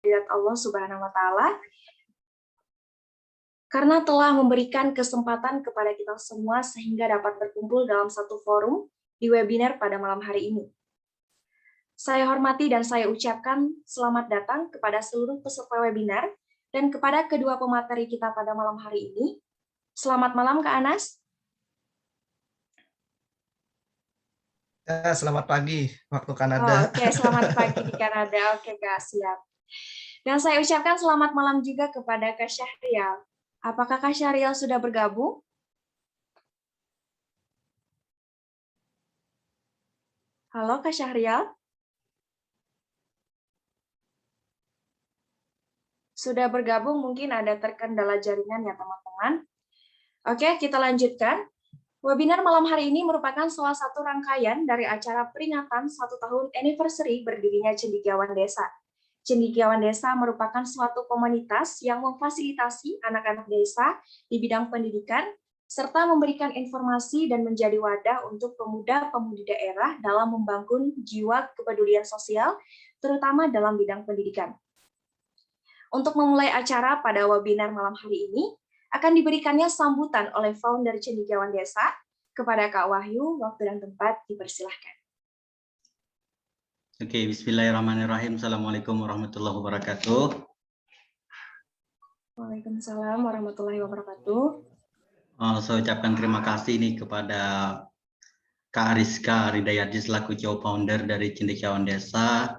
hadirat Allah Subhanahu wa Ta'ala, karena telah memberikan kesempatan kepada kita semua sehingga dapat berkumpul dalam satu forum di webinar pada malam hari ini. Saya hormati dan saya ucapkan selamat datang kepada seluruh peserta webinar dan kepada kedua pemateri kita pada malam hari ini. Selamat malam, Kak Anas. Ya, selamat pagi waktu Kanada. Oke, selamat pagi di Kanada. Oke, Kak, siap. Dan saya ucapkan selamat malam juga kepada Kak Syahrial. Apakah Kak Syahrial sudah bergabung? Halo, Kak Syahrial. Sudah bergabung, mungkin ada terkendala jaringan ya, teman-teman. Oke, kita lanjutkan. Webinar malam hari ini merupakan salah satu rangkaian dari acara peringatan 1 tahun anniversary berdirinya Cendekiawan Desa. Cendekiawan Desa merupakan suatu komunitas yang memfasilitasi anak-anak desa di bidang pendidikan, serta memberikan informasi dan menjadi wadah untuk pemuda-pemudi daerah dalam membangun jiwa kepedulian sosial, terutama dalam bidang pendidikan. Untuk memulai acara pada webinar malam hari ini, akan diberikannya sambutan oleh founder Cendekiawan Desa. Kepada Kak Wahyu, waktu dan tempat dipersilahkan. Oke, bismillahirrahmanirrahim. Assalamualaikum warahmatullahi wabarakatuh. Waalaikumsalam warahmatullahi wabarakatuh. Saya ucapkan terima kasih nih kepada Kak Ariska Ridayati selaku co-founder dari Cendekiawan Desa.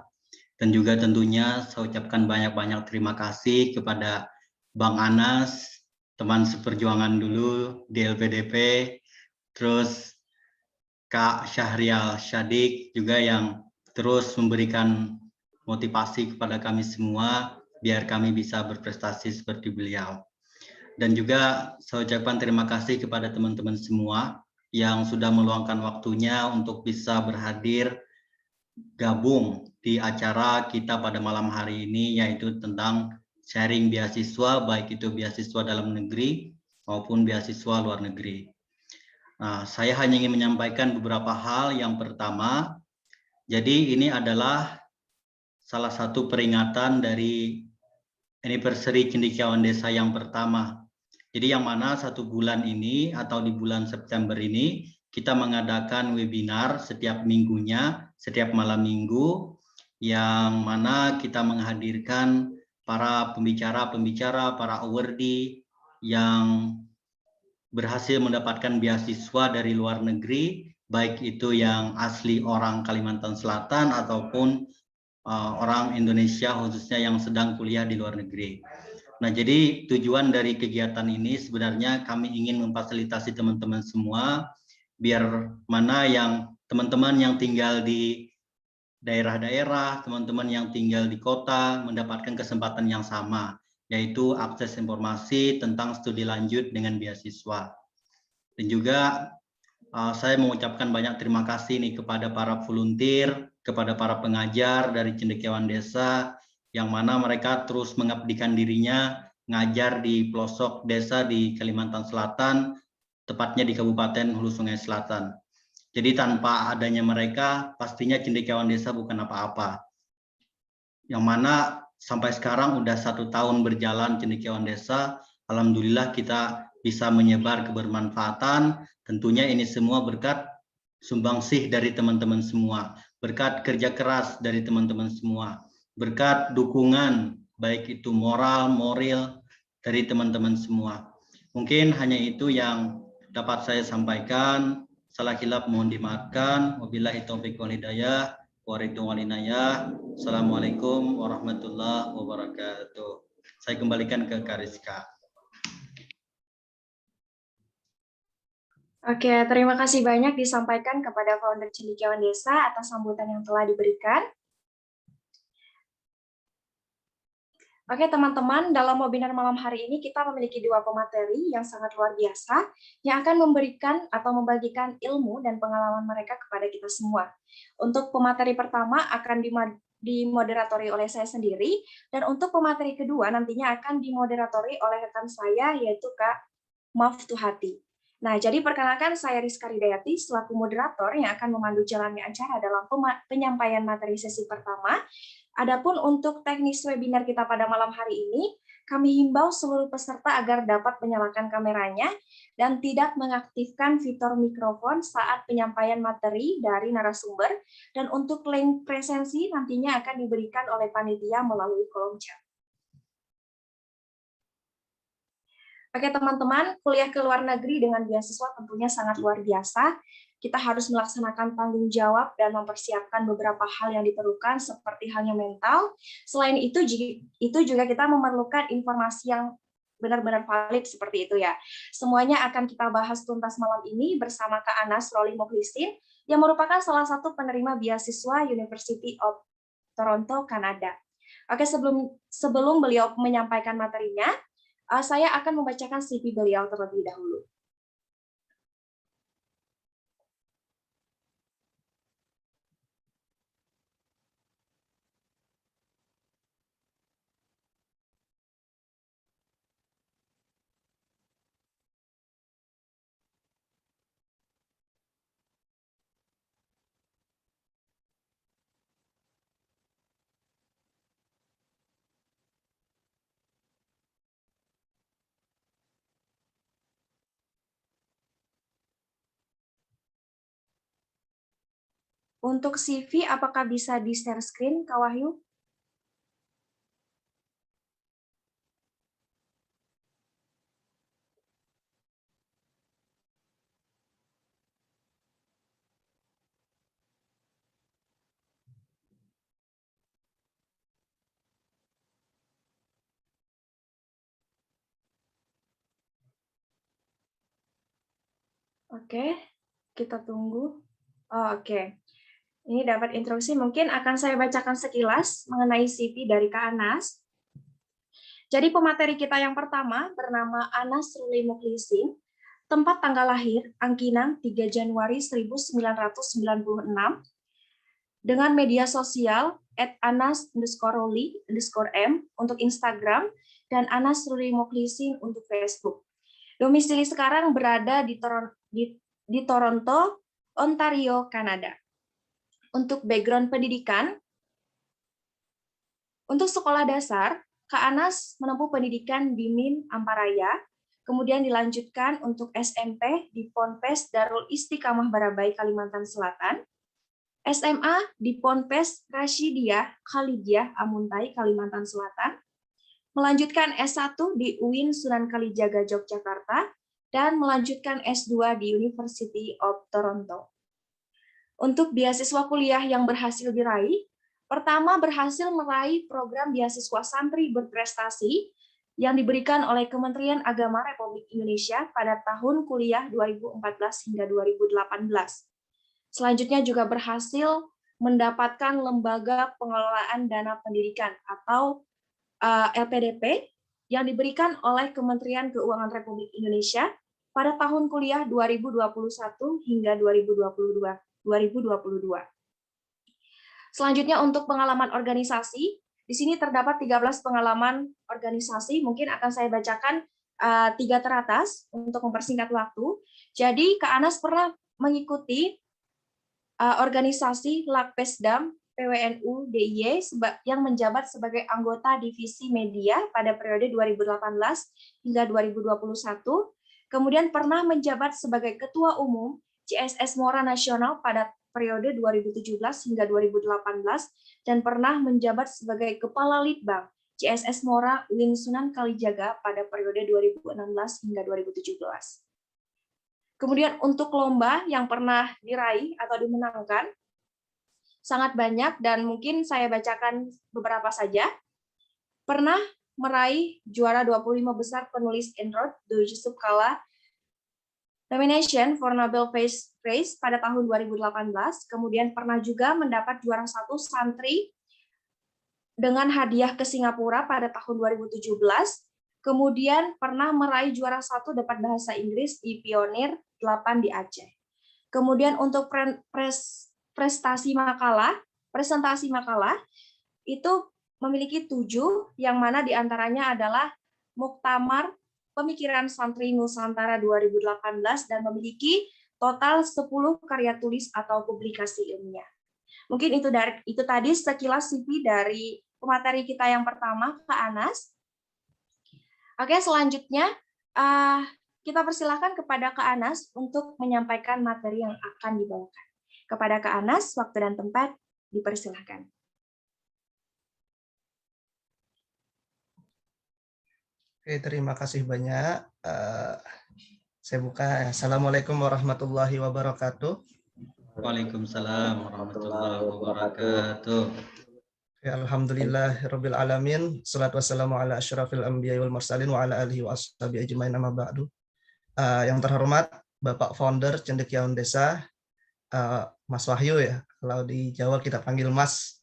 Dan juga tentunya saya ucapkan banyak-banyak terima kasih kepada Bang Anas, teman seperjuangan dulu di LPDP, terus Kak Syahrial Syadik juga yang terus memberikan motivasi kepada kami semua biar kami bisa berprestasi seperti beliau. Dan juga saya ucapkan terima kasih kepada teman-teman semua yang sudah meluangkan waktunya untuk bisa berhadir gabung di acara kita pada malam hari ini, yaitu tentang sharing beasiswa, baik itu beasiswa dalam negeri maupun beasiswa luar negeri. Nah, saya hanya ingin menyampaikan beberapa hal. Yang pertama, jadi ini adalah salah satu peringatan dari anniversary Cendekiawan Desa yang pertama. Jadi yang mana 1 bulan ini atau di bulan September ini kita mengadakan webinar setiap minggunya, setiap malam minggu, yang mana kita menghadirkan para pembicara-pembicara, para awardee yang berhasil mendapatkan beasiswa dari luar negeri, baik itu yang asli orang Kalimantan Selatan ataupun orang Indonesia khususnya yang sedang kuliah di luar negeri. Nah, jadi tujuan dari kegiatan ini sebenarnya kami ingin memfasilitasi teman-teman semua biar mana yang teman-teman yang tinggal di daerah-daerah, teman-teman yang tinggal di kota mendapatkan kesempatan yang sama, yaitu akses informasi tentang studi lanjut dengan beasiswa. Dan juga saya mengucapkan banyak terima kasih nih kepada para volunteer, kepada para pengajar dari Cendekiawan Desa, yang mana mereka terus mengabdikan dirinya ngajar di pelosok desa di Kalimantan Selatan, tepatnya di Kabupaten Hulu Sungai Selatan. Jadi tanpa adanya mereka, pastinya Cendekiawan Desa bukan apa-apa. Yang mana sampai sekarang udah 1 tahun berjalan Cendekiawan Desa, alhamdulillah kita bisa menyebar kebermanfaatan. Tentunya ini semua berkat sumbangsih dari teman-teman semua, berkat kerja keras dari teman-teman semua, berkat dukungan baik itu moral, moral dari teman-teman semua. Mungkin hanya itu yang dapat saya sampaikan. Salah khilaf mohon dimaafkan. Wabillahi taufiq wal hidayah. Assalamualaikum warahmatullahi wabarakatuh. Saya kembalikan ke Kariska. Oke, terima kasih banyak disampaikan kepada founder Cendekiawan Desa atas sambutan yang telah diberikan. Oke teman-teman, dalam webinar malam hari ini kita memiliki 2 pemateri yang sangat luar biasa yang akan memberikan atau membagikan ilmu dan pengalaman mereka kepada kita semua. Untuk pemateri pertama akan dimoderatori oleh saya sendiri, dan untuk pemateri kedua nantinya akan dimoderatori oleh rekan saya yaitu Kak Maftuhati. Nah, jadi perkenalkan saya Rizka Ridayati selaku moderator yang akan memandu jalannya acara dalam penyampaian materi sesi pertama. Adapun untuk teknis webinar kita pada malam hari ini, kami himbau seluruh peserta agar dapat menyalakan kameranya dan tidak mengaktifkan fitur mikrofon saat penyampaian materi dari narasumber, dan untuk link presensi nantinya akan diberikan oleh panitia melalui kolom chat. Oke teman-teman, kuliah ke luar negeri dengan beasiswa tentunya sangat luar biasa. Kita harus melaksanakan tanggung jawab dan mempersiapkan beberapa hal yang diperlukan seperti halnya mental. Selain itu juga kita memerlukan informasi yang benar-benar valid seperti itu ya. Semuanya akan kita bahas tuntas malam ini bersama Kak Anas Roli Mukhlisin yang merupakan salah satu penerima beasiswa University of Toronto, Kanada. Oke, sebelum beliau menyampaikan materinya, saya akan membacakan CV beliau terlebih dahulu. Untuk CV, apakah bisa di-share screen, Kak Wahyu? Oke, kita tunggu. Oh, oke. Ini dapat instruksi, mungkin akan saya bacakan sekilas mengenai CV dari Kak Anas. Jadi pemateri kita yang pertama bernama Anas Ruli Mukhlisin, tempat tanggal lahir Angkinan 3 Januari 1996, dengan media sosial @anas_ruli_m untuk Instagram dan Anas Ruli Mukhlisin untuk Facebook. Domisili sekarang berada di Toronto, Ontario, Kanada. Untuk background pendidikan, untuk sekolah dasar, Kak Anas menempuh pendidikan di MIN Amparaya, kemudian dilanjutkan untuk SMP di Ponpes Darul Istiqamah Barabai, Kalimantan Selatan, SMA di Ponpes Rasyidiyah Khalidiyah Amuntai, Kalimantan Selatan, melanjutkan S1 di UIN Sunan Kalijaga, Yogyakarta, dan melanjutkan S2 di University of Toronto. Untuk beasiswa kuliah yang berhasil diraih, pertama berhasil meraih program beasiswa santri berprestasi yang diberikan oleh Kementerian Agama Republik Indonesia pada tahun kuliah 2014 hingga 2018. Selanjutnya juga berhasil mendapatkan Lembaga Pengelolaan Dana Pendidikan atau LPDP yang diberikan oleh Kementerian Keuangan Republik Indonesia pada tahun kuliah 2021 hingga 2022. Selanjutnya untuk pengalaman organisasi, di sini terdapat 13 pengalaman organisasi, mungkin akan saya bacakan 3 teratas untuk mempersingkat waktu. Jadi Kak Anas pernah mengikuti organisasi Lakpesdam PWNU DIY yang menjabat sebagai anggota divisi media pada periode 2018 hingga 2021, kemudian pernah menjabat sebagai Ketua Umum CSS Mora Nasional pada periode 2017 hingga 2018, dan pernah menjabat sebagai Kepala Litbang CSS Mora UIN Sunan Kalijaga pada periode 2016 hingga 2017. Kemudian untuk lomba yang pernah diraih atau dimenangkan, sangat banyak dan mungkin saya bacakan beberapa saja. Pernah meraih juara 25 besar penulis Android Do Yusuf Kala Nomination for Nobel Peace Prize pada tahun 2018, kemudian pernah juga mendapat juara 1 santri dengan hadiah ke Singapura pada tahun 2017, kemudian pernah meraih juara 1 dapat bahasa Inggris di Pionir 8 di Aceh. Kemudian untuk presentasi makalah itu memiliki 7, yang mana diantaranya adalah Muktamar Pemikiran Santri Nusantara 2018 dan memiliki total 10 karya tulis atau publikasi ilmiah. Mungkin itu tadi sekilas CV dari pemateri kita yang pertama, Kak Anas. Oke, selanjutnya kita persilakan kepada Kak Anas untuk menyampaikan materi yang akan dibawakan. Kepada Kak Anas, waktu dan tempat dipersilakan. Oke, terima kasih banyak. Saya buka. Assalamualaikum warahmatullahi wabarakatuh. Waalaikumsalam warahmatullahi wabarakatuh. Alhamdulillah rabbil alamin. Salatu wassalamu ala asyrafil anbiya wal mursalin wa ala alihi wa ashabihi ajmain amma ba'du. Yang terhormat Bapak Founder Cendekiawan Desa, Mas Wahyu ya. Kalau di Jawa kita panggil Mas.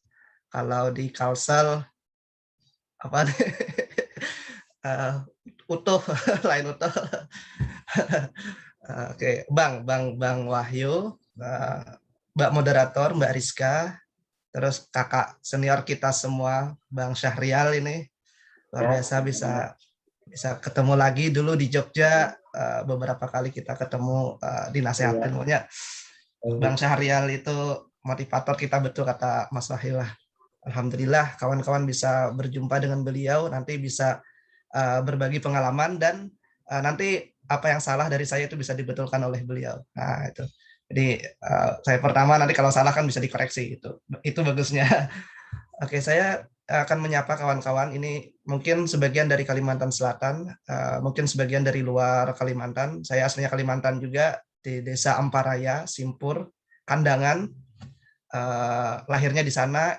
Kalau di Kalsel apa utuh lain utuh. Oke, Bang Wahyu, Mbak Moderator, Mbak Rizka, terus kakak senior kita semua, Bang Syahrial ini luar biasa bisa ketemu lagi. Dulu di Jogja beberapa kali kita ketemu di nasihat ilmunya. Bang Syahrial itu motivator kita, betul kata Mas Wahyu lah. Alhamdulillah kawan-kawan bisa berjumpa dengan beliau, nanti bisa berbagi pengalaman dan nanti apa yang salah dari saya itu bisa dibetulkan oleh beliau. Nah itu. Jadi saya pertama, nanti kalau salah kan bisa dikoreksi, itu bagusnya. Oke, saya akan menyapa kawan-kawan. Ini mungkin sebagian dari Kalimantan Selatan, mungkin sebagian dari luar Kalimantan. Saya aslinya Kalimantan juga, di Desa Amparaya, Simpur, Kandangan. Lahirnya di sana,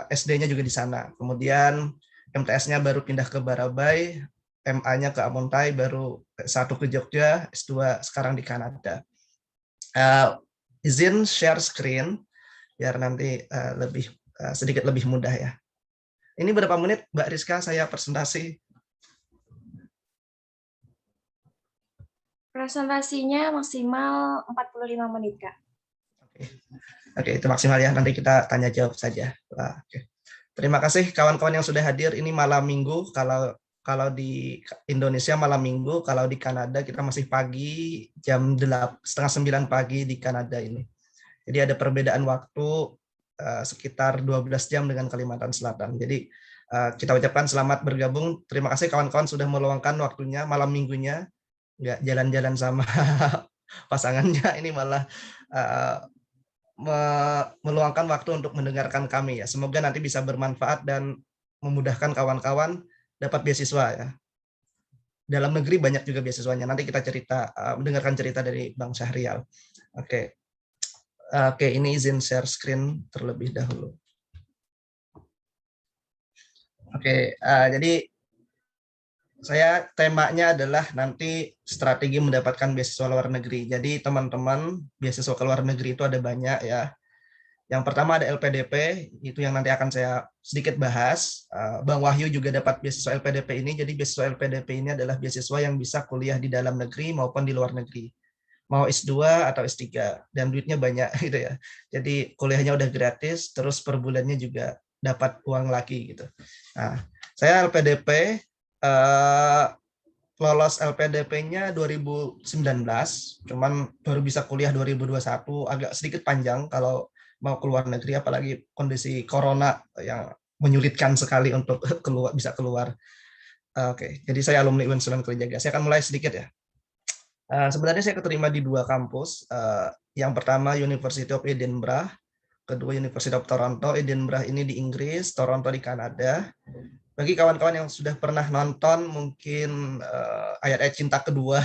SD-nya juga di sana. Kemudian MTS-nya baru pindah ke Barabai, MA-nya ke Amontai, baru S1 ke Jogja, S2 sekarang di Kanada. Izin share screen biar nanti sedikit lebih mudah ya. Ini berapa menit Mbak Rizka saya presentasi? Presentasinya maksimal 45 menit, Kak. Oke, itu maksimal ya. Nanti kita tanya jawab saja. Oke. Terima kasih kawan-kawan yang sudah hadir. Ini malam minggu. Kalau di Indonesia malam minggu, kalau di Kanada kita masih pagi, jam 8:30 pagi di Kanada ini. Jadi ada perbedaan waktu sekitar 12 jam dengan Kalimantan Selatan. Jadi kita ucapkan selamat bergabung. Terima kasih kawan-kawan sudah meluangkan waktunya malam minggunya, nggak jalan-jalan sama pasangannya, ini malah meluangkan waktu untuk mendengarkan kami ya. Semoga nanti bisa bermanfaat dan memudahkan kawan-kawan dapat beasiswa ya. Dalam negeri banyak juga beasiswanya. Nanti kita mendengarkan cerita dari Bang Syahrial. Oke, ini izin share screen terlebih dahulu. Oke, jadi temanya adalah nanti strategi mendapatkan beasiswa luar negeri. Jadi teman-teman, beasiswa ke luar negeri itu ada banyak ya. Yang pertama ada LPDP, itu yang nanti akan saya sedikit bahas. Bang Wahyu juga dapat beasiswa LPDP ini. Jadi beasiswa LPDP ini adalah beasiswa yang bisa kuliah di dalam negeri maupun di luar negeri. Mau S2 atau S3, dan duitnya banyak gitu ya. Jadi kuliahnya udah gratis, terus per bulannya juga dapat uang lagi gitu. Nah, saya LPDP, lolos LPDP-nya 2019, cuman baru bisa kuliah 2021, agak sedikit panjang kalau mau keluar negeri, apalagi kondisi corona yang menyulitkan sekali untuk bisa keluar. Oke, jadi saya alumni UIN Sunan Kalijaga. Saya akan mulai sedikit ya. Sebenarnya saya keterima di 2 kampus. Yang pertama University of Edinburgh, kedua University of Toronto. Edinburgh ini di Inggris, Toronto di Kanada. Bagi kawan-kawan yang sudah pernah nonton mungkin Ayat-Ayat Cinta Kedua,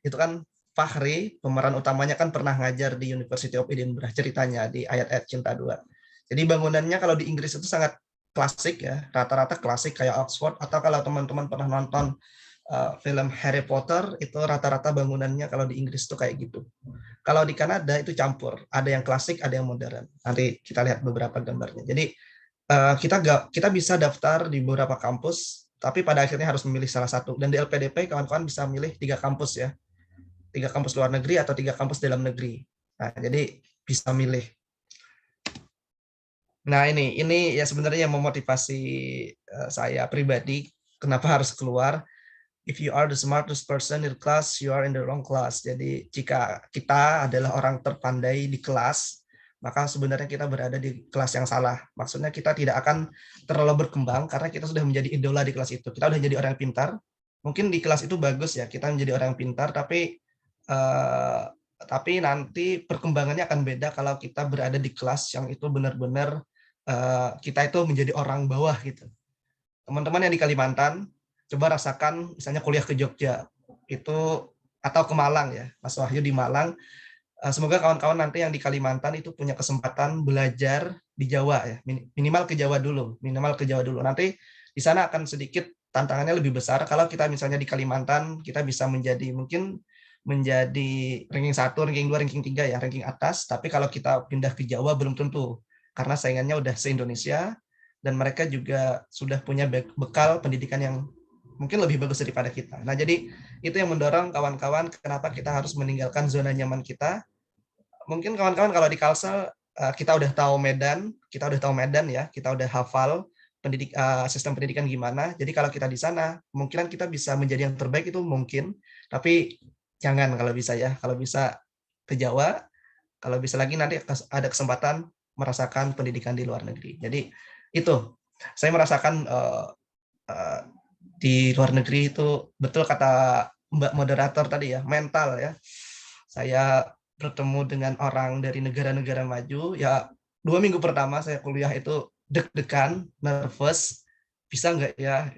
itu kan Fahri, pemeran utamanya kan pernah ngajar di University of Edinburgh, ceritanya di Ayat-Ayat Cinta 2. Jadi bangunannya kalau di Inggris itu sangat klasik ya, rata-rata klasik kayak Oxford, atau kalau teman-teman pernah nonton film Harry Potter, itu rata-rata bangunannya kalau di Inggris itu kayak gitu. Kalau di Kanada itu campur, ada yang klasik, ada yang modern. Nanti kita lihat beberapa gambarnya. Jadi kita bisa daftar di beberapa kampus, tapi pada akhirnya harus memilih salah satu. Dan di LPDP kawan-kawan bisa milih 3 kampus ya, 3 kampus luar negeri atau 3 kampus dalam negeri. Nah, jadi bisa milih. Nah ini ya sebenarnya yang memotivasi saya pribadi kenapa harus keluar. If you are the smartest person in class, you are in the wrong class. Jadi jika kita adalah orang terpandai di kelas, maka sebenarnya kita berada di kelas yang salah. Maksudnya kita tidak akan terlalu berkembang karena kita sudah menjadi idola di kelas itu. Kita sudah jadi orang yang pintar. Mungkin di kelas itu bagus ya, kita menjadi orang yang pintar, tapi nanti perkembangannya akan beda kalau kita berada di kelas yang itu benar-benar kita itu menjadi orang bawah gitu. Teman-teman yang di Kalimantan, coba rasakan misalnya kuliah ke Jogja itu atau ke Malang ya, Mas Wahyu di Malang. Semoga kawan-kawan nanti yang di Kalimantan itu punya kesempatan belajar di Jawa ya, minimal ke Jawa dulu, Nanti di sana akan sedikit tantangannya lebih besar. Kalau kita misalnya di Kalimantan, kita bisa mungkin menjadi ranking 1, ranking 2, ranking 3 ya, ranking atas. Tapi kalau kita pindah ke Jawa belum tentu, karena saingannya udah se-Indonesia, dan mereka juga sudah punya bekal pendidikan yang mungkin lebih bagus daripada kita. Nah, jadi itu yang mendorong kawan-kawan kenapa kita harus meninggalkan zona nyaman kita. Mungkin kawan-kawan kalau di Kalsel kita udah tahu Medan ya, kita udah hafal sistem pendidikan gimana. Jadi kalau kita di sana, kemungkinan kita bisa menjadi yang terbaik itu mungkin, tapi jangan kalau bisa ya. Kalau bisa ke Jawa, kalau bisa lagi nanti ada kesempatan merasakan pendidikan di luar negeri. Jadi itu, saya merasakan di luar negeri itu betul kata Mbak moderator tadi ya, mental ya. Saya bertemu dengan orang dari negara-negara maju, ya 2 minggu pertama saya kuliah itu deg-degan, nervous, bisa nggak ya?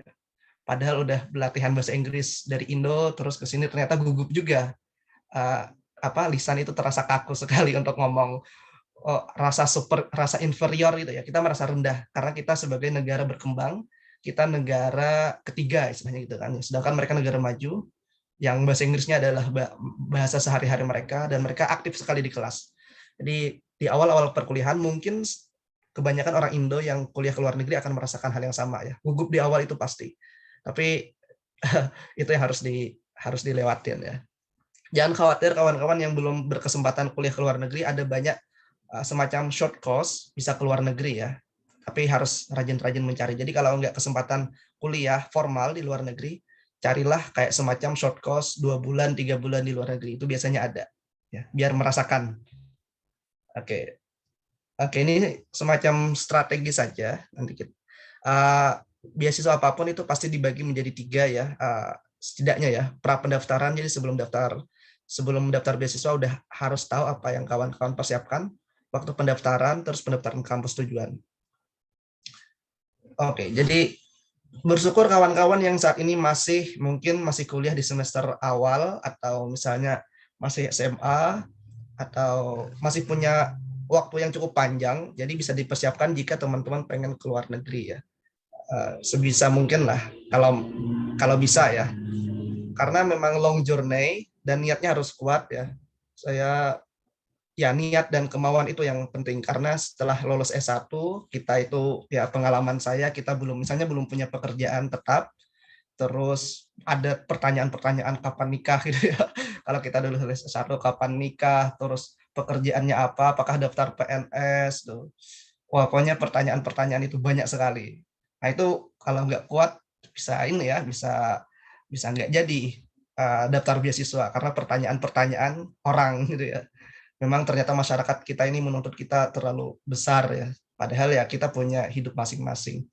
Padahal udah latihan bahasa Inggris dari Indo, terus ke sini ternyata gugup juga. Lisan itu terasa kaku sekali untuk ngomong. Rasa inferior gitu ya, kita merasa rendah karena kita sebagai negara berkembang, kita negara ketiga istilahnya gitu kan, sedangkan mereka negara maju yang bahasa Inggrisnya adalah bahasa sehari-hari mereka, dan mereka aktif sekali di kelas. Jadi di awal-awal perkuliahan mungkin kebanyakan orang Indo yang kuliah ke luar negeri akan merasakan hal yang sama ya, gugup di awal itu pasti, tapi itu yang harus dilewatin ya. Jangan khawatir kawan-kawan yang belum berkesempatan kuliah ke luar negeri, ada banyak semacam short course bisa ke luar negeri ya, tapi harus rajin-rajin mencari. Jadi kalau nggak kesempatan kuliah formal di luar negeri, carilah kayak semacam short course 2 bulan, 3 bulan di luar negeri. Itu biasanya ada, ya, biar merasakan. Oke, ini semacam strategi saja. Nanti kita, beasiswa apapun itu pasti dibagi menjadi 3 ya, setidaknya ya, pra pendaftaran. Jadi sebelum daftar beasiswa udah harus tahu apa yang kawan-kawan persiapkan waktu pendaftaran, terus pendaftaran kampus tujuan. Oke, jadi bersyukur kawan-kawan yang saat ini masih kuliah di semester awal, atau misalnya masih SMA, atau masih punya waktu yang cukup panjang, jadi bisa dipersiapkan jika teman-teman pengen keluar negeri ya. Sebisa mungkin lah, kalau bisa ya. Karena memang long journey dan niatnya harus kuat ya. Niat dan kemauan itu yang penting, karena setelah lulus S1 kita itu ya, pengalaman saya, kita belum punya pekerjaan tetap, terus ada pertanyaan-pertanyaan kapan nikah gitu ya. Kalau kita dulu lulus S1 kapan nikah, terus pekerjaannya apa, apakah daftar PNS tuh. Wah, pokoknya pertanyaan-pertanyaan itu banyak sekali. Nah, itu kalau nggak kuat bisa nggak jadi daftar beasiswa karena pertanyaan-pertanyaan orang gitu ya. Memang ternyata masyarakat kita ini menuntut kita terlalu besar ya. Padahal ya kita punya hidup masing-masing.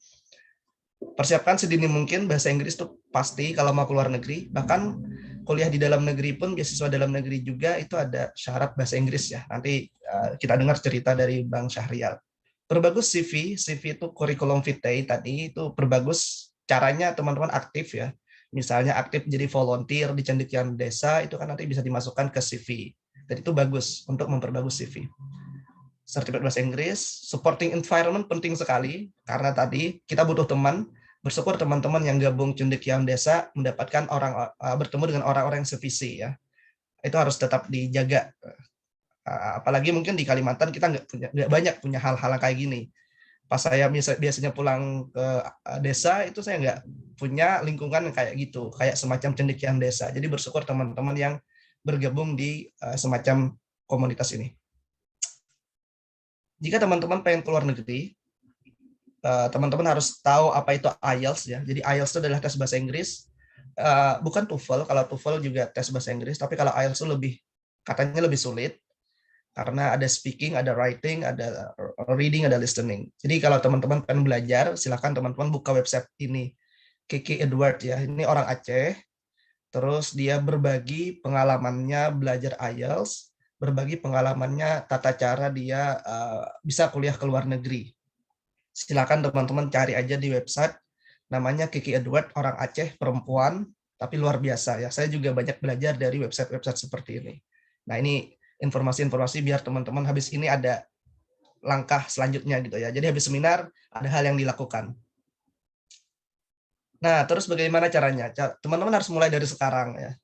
Persiapkan sedini mungkin bahasa Inggris tuh pasti kalau mau keluar negeri. Bahkan kuliah di dalam negeri pun, beasiswa dalam negeri juga itu ada syarat bahasa Inggris ya. Nanti kita dengar cerita dari Bang Syahrial. Perbagus CV itu curriculum vitae tadi itu perbagus. Caranya teman-teman aktif ya. Misalnya aktif jadi volunteer di cendekiawan desa, itu kan nanti bisa dimasukkan ke CV. Dan itu bagus untuk memperbagus CV. Sertifikat bahasa Inggris, supporting environment penting sekali, karena tadi kita butuh teman. Bersyukur teman-teman yang gabung cendekiawan desa mendapatkan bertemu dengan orang-orang yang sevisi ya. Itu harus tetap dijaga. Apalagi mungkin di Kalimantan kita nggak banyak punya hal-hal kayak gini. Pas saya biasanya pulang ke desa, itu saya nggak punya lingkungan kayak gitu, kayak semacam cendekiawan desa. Jadi bersyukur teman-teman yang bergabung di semacam komunitas ini. Jika teman-teman pengen keluar negeri, teman-teman harus tahu apa itu IELTS ya. Jadi IELTS itu adalah tes bahasa Inggris, bukan TOEFL. Kalau TOEFL juga tes bahasa Inggris, tapi kalau IELTS itu katanya lebih sulit. Karena ada speaking, ada writing, ada reading, ada listening. Jadi kalau teman-teman pengen belajar, silakan teman-teman buka website ini. Kiki Edward ya, ini orang Aceh. Terus dia berbagi pengalamannya belajar IELTS, berbagi pengalamannya tata cara dia bisa kuliah ke luar negeri. Silakan teman-teman cari aja di website, namanya Kiki Edward, orang Aceh, perempuan, tapi luar biasa ya. Saya juga banyak belajar dari website-website seperti ini. Nah, ini informasi-informasi biar teman-teman habis ini ada langkah selanjutnya gitu ya. Jadi habis seminar ada hal yang dilakukan. Nah, terus bagaimana caranya? Teman-teman harus mulai dari sekarang ya.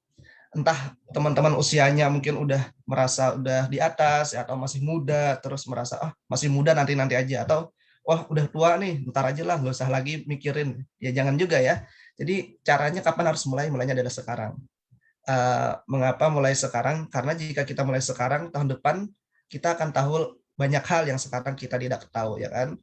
Entah teman-teman usianya mungkin udah merasa udah di atas ya, atau masih muda, terus merasa masih muda nanti-nanti aja, atau wah udah tua nih, ntar aja lah, nggak usah lagi mikirin. Ya jangan juga ya. Jadi caranya kapan harus mulai? Mulainya adalah sekarang. Mengapa mulai sekarang? Karena jika kita mulai sekarang, tahun depan kita akan tahu banyak hal yang sekarang kita tidak tahu, ya kan?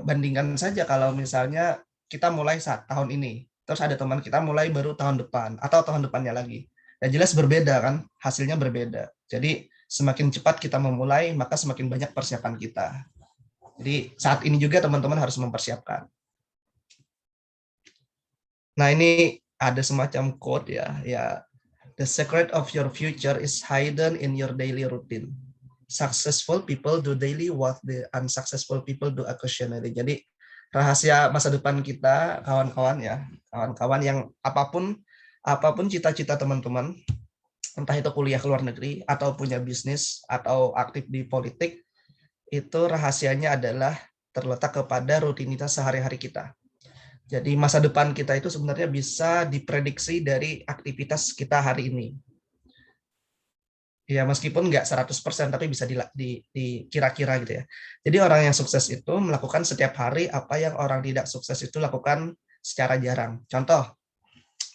Bandingkan saja kalau misalnya kita mulai saat tahun ini, terus ada teman kita mulai baru tahun depan atau tahun depannya lagi. Dan jelas berbeda kan, hasilnya berbeda. Jadi semakin cepat kita memulai, maka semakin banyak persiapan kita. Jadi saat ini juga teman-teman harus mempersiapkan. Nah, ini ada semacam quote ya. The secret of your future is hidden in your daily routine. Successful people do daily what the unsuccessful people do occasionally. Jadi rahasia masa depan kita, kawan-kawan ya, kawan-kawan yang apapun cita-cita teman-teman, entah itu kuliah ke luar negeri atau punya bisnis atau aktif di politik, itu rahasianya adalah terletak kepada rutinitas sehari-hari kita. Jadi masa depan kita itu sebenarnya bisa diprediksi dari aktivitas kita hari ini. Ya meskipun nggak 100%, tapi bisa dikira-kira gitu ya. Jadi orang yang sukses itu melakukan setiap hari apa yang orang tidak sukses itu lakukan secara jarang. Contoh,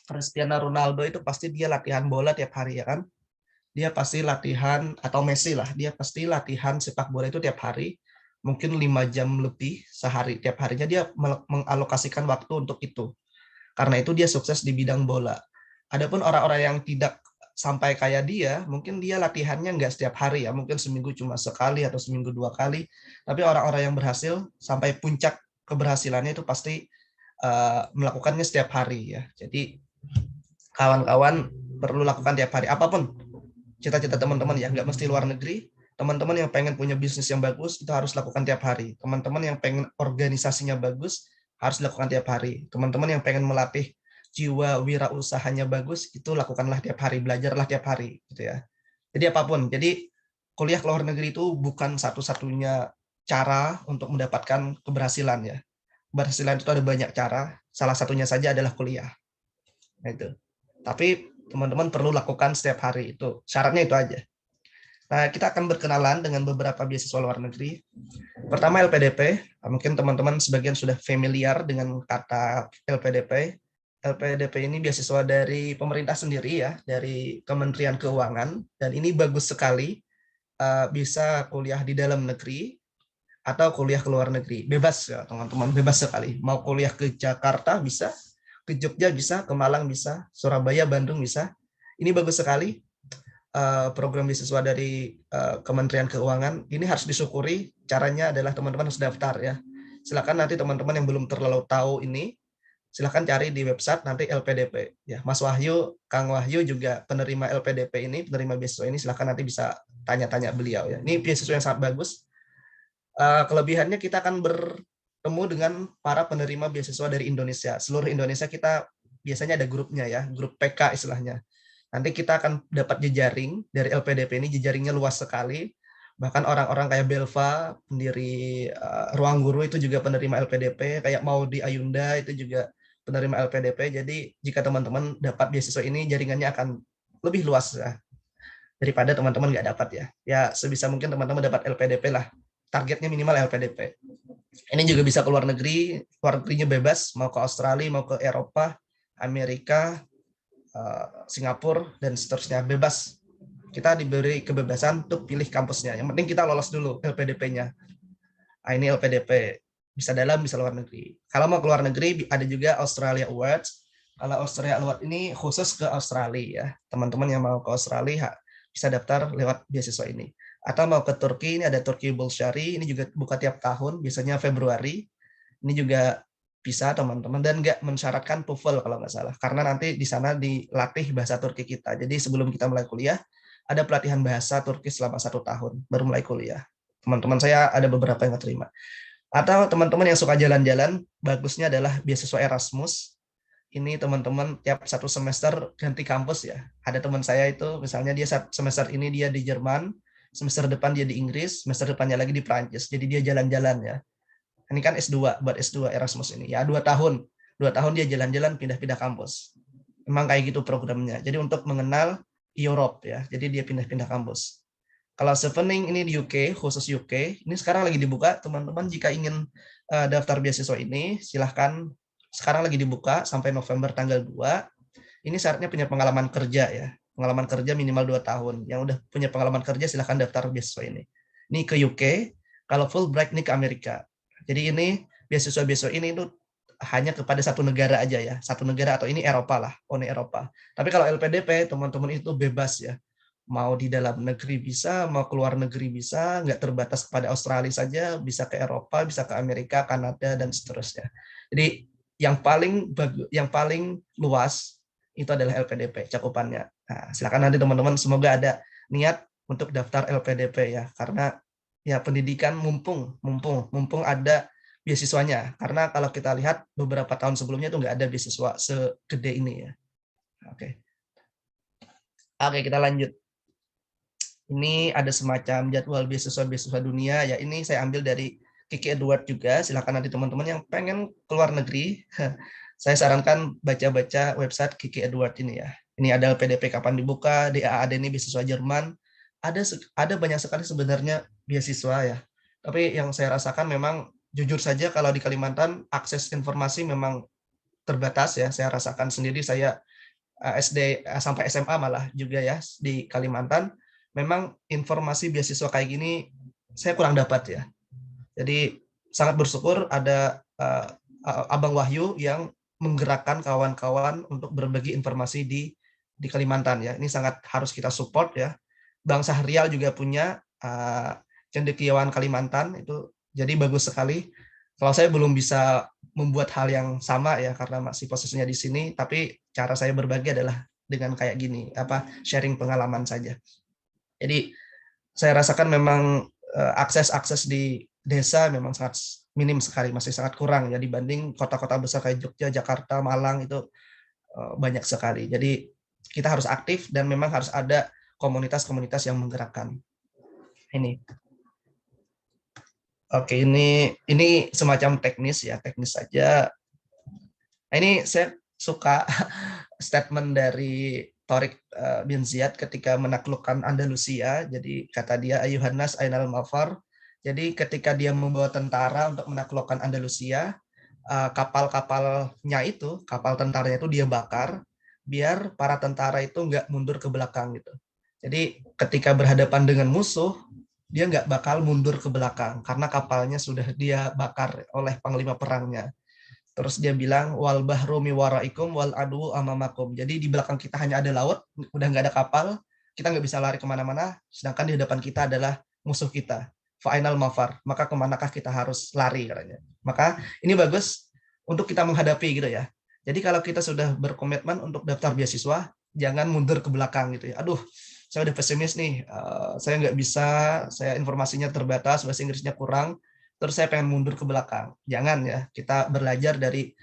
Cristiano Ronaldo itu pasti dia latihan bola tiap hari ya kan. Dia pasti latihan, atau Messi lah, dia pasti latihan sepak bola itu tiap hari. Mungkin 5 jam lebih sehari, tiap harinya dia mengalokasikan waktu untuk itu. Karena itu dia sukses di bidang bola. Adapun orang-orang yang tidak sampai kayak dia, mungkin dia latihannya nggak setiap hari ya, mungkin seminggu cuma sekali atau seminggu 2 kali. Tapi orang-orang yang berhasil sampai puncak keberhasilannya itu pasti melakukannya setiap hari ya. Jadi kawan-kawan perlu lakukan tiap hari, apapun cita-cita teman-teman ya, nggak mesti luar negeri. Teman-teman yang pengen punya bisnis yang bagus itu harus lakukan tiap hari. Teman-teman yang pengen organisasinya bagus harus lakukan tiap hari. Teman-teman yang pengen melatih jiwa wirausahanya bagus itu lakukanlah tiap hari, belajarlah tiap hari gitu ya. Jadi apapun. Jadi kuliah ke luar negeri itu bukan satu-satunya cara untuk mendapatkan keberhasilan ya. Keberhasilan itu ada banyak cara. Salah satunya saja adalah kuliah. Nah, itu. Tapi teman-teman perlu lakukan setiap hari itu. Syaratnya itu aja. Nah, kita akan berkenalan dengan beberapa beasiswa luar negeri. Pertama LPDP, mungkin teman-teman sebagian sudah familiar dengan kata LPDP. LPDP ini beasiswa dari pemerintah sendiri ya, dari Kementerian Keuangan, dan ini bagus sekali, bisa kuliah di dalam negeri atau kuliah ke luar negeri. Bebas ya teman-teman, bebas sekali. Mau kuliah ke Jakarta bisa, ke Jogja bisa, ke Malang bisa, Surabaya, Bandung bisa. Ini bagus sekali. Program beasiswa dari Kementerian Keuangan ini harus disyukuri. Caranya adalah teman-teman harus daftar ya. Silakan nanti teman-teman yang belum terlalu tahu ini, silakan cari di website nanti LPDP ya. Mas Wahyu, Kang Wahyu juga penerima LPDP ini, penerima beasiswa ini, silakan nanti bisa tanya-tanya beliau ya. Ini beasiswa yang sangat bagus. Kelebihannya kita akan bertemu dengan para penerima beasiswa dari Indonesia. Seluruh Indonesia kita biasanya ada grupnya ya, grup PK istilahnya. Nanti kita akan dapat jejaring dari LPDP ini, jejaringnya luas sekali. Bahkan orang-orang kayak Belva, pendiri Ruang Guru itu juga penerima LPDP, kayak Maudi Ayunda itu juga penerima LPDP. Jadi jika teman-teman dapat beasiswa ini, jaringannya akan lebih luas ya, daripada teman-teman nggak dapat ya. Ya sebisa mungkin teman-teman dapat LPDP lah. Targetnya minimal LPDP. Ini juga bisa ke luar negeri, luar negerinya bebas, mau ke Australia, mau ke Eropa, Amerika, Singapura, dan seterusnya, bebas. Kita diberi kebebasan untuk pilih kampusnya. Yang penting kita lolos dulu LPDP-nya. Ini LPDP. Bisa dalam, bisa luar negeri. Kalau mau ke luar negeri, ada juga Australia Awards. Kalau Australia Awards ini khusus ke Australia ya. Teman-teman yang mau ke Australia bisa daftar lewat beasiswa ini. Atau mau ke Turki, ini ada Turki Bolshari, ini juga buka tiap tahun, biasanya Februari. Ini juga bisa teman-teman, dan nggak mensyaratkan TOEFL kalau nggak salah, karena nanti di sana dilatih bahasa Turki kita. Jadi sebelum kita mulai kuliah, ada pelatihan bahasa Turki selama 1 tahun, baru mulai kuliah. Teman-teman saya ada beberapa yang terima. Atau teman-teman yang suka jalan-jalan, bagusnya adalah beasiswa Erasmus. Ini teman-teman tiap 1 semester ganti kampus ya. Ada teman saya itu, misalnya dia semester ini dia di Jerman, semester depan dia di Inggris, semester depannya lagi di Prancis. Jadi dia jalan-jalan ya. Ini kan S2, buat S2 Erasmus ini. Ya 2 tahun. 2 tahun dia jalan-jalan pindah-pindah kampus. Memang kayak gitu programnya. Jadi untuk mengenal Europe ya. Jadi dia pindah-pindah kampus. Kalau Chevening ini di UK, khusus UK, ini sekarang lagi dibuka. Teman-teman jika ingin daftar beasiswa ini, silahkan. Sekarang lagi dibuka sampai November tanggal 2. Ini syaratnya punya pengalaman kerja ya. Pengalaman kerja minimal 2 tahun. Yang udah punya pengalaman kerja silahkan daftar beasiswa ini. Ini ke UK, kalau Fulbright ini ke Amerika. Jadi ini beasiswa-beasiswa ini itu hanya kepada satu negara aja ya. Satu negara atau ini Eropa lah, Uni Eropa. Tapi kalau LPDP, teman-teman itu bebas ya. Mau di dalam negeri bisa, mau keluar negeri bisa, nggak terbatas kepada Australia saja, bisa ke Eropa, bisa ke Amerika, Kanada, dan seterusnya. Jadi yang paling luas itu adalah LPDP cakupannya. Nah, silakan nanti teman-teman semoga ada niat untuk daftar LPDP ya, karena ya pendidikan mumpung ada beasiswanya. Karena kalau kita lihat beberapa tahun sebelumnya itu nggak ada beasiswa segede ini ya. Oke, kita lanjut. Ini ada semacam jadwal beasiswa dunia ya. Ini saya ambil dari Kiki Edward juga. Silakan nanti teman-teman yang pengen keluar negeri, saya sarankan baca-baca website Kiki Edward ini ya. Ini ada PDP kapan dibuka, DAAD ini beasiswa Jerman. Ada banyak sekali sebenarnya beasiswa ya. Tapi yang saya rasakan memang jujur saja kalau di Kalimantan akses informasi memang terbatas ya. Saya rasakan sendiri, saya SD sampai SMA malah juga ya di Kalimantan. Memang informasi beasiswa kayak gini saya kurang dapat ya. Jadi sangat bersyukur ada Abang Wahyu yang menggerakkan kawan-kawan untuk berbagi informasi di Kalimantan ya. Ini sangat harus kita support ya. Bang Sahrial juga punya cendekiawan Kalimantan itu, jadi bagus sekali. Kalau saya belum bisa membuat hal yang sama ya karena masih posisinya di sini, tapi cara saya berbagi adalah dengan kayak gini, sharing pengalaman saja. Jadi saya rasakan memang akses di desa memang sangat minim sekali, masih sangat kurang ya dibanding kota-kota besar kayak Jogja, Jakarta, Malang itu banyak sekali. Jadi kita harus aktif dan memang harus ada komunitas-komunitas yang menggerakkan. Ini. Oke, ini semacam teknis ya, teknis saja. Nah, ini saya suka statement dari Tariq bin Ziyad ketika menaklukkan Andalusia. Jadi kata dia, ayuhan nas ainal mafar. Jadi ketika dia membawa tentara untuk menaklukkan Andalusia, kapal-kapalnya itu, kapal tentaranya itu dia bakar, biar para tentara itu nggak mundur ke belakang gitu. Jadi ketika berhadapan dengan musuh, dia nggak bakal mundur ke belakang karena kapalnya sudah dia bakar oleh panglima perangnya. Terus dia bilang wal bahru mi waraikum wal adu amamakum. Jadi di belakang kita hanya ada laut, udah nggak ada kapal, kita nggak bisa lari kemana-mana. Sedangkan di depan kita adalah musuh kita. Fa'inal mafar. Maka kemanakah kita harus lari katanya. Maka ini bagus untuk kita menghadapi gitu ya. Jadi kalau kita sudah berkomitmen untuk daftar beasiswa, jangan mundur ke belakang gitu ya. Aduh, saya udah pesimis nih, saya nggak bisa, saya informasinya terbatas, bahasa Inggrisnya kurang, terus saya pengen mundur ke belakang. Jangan ya, kita belajar dari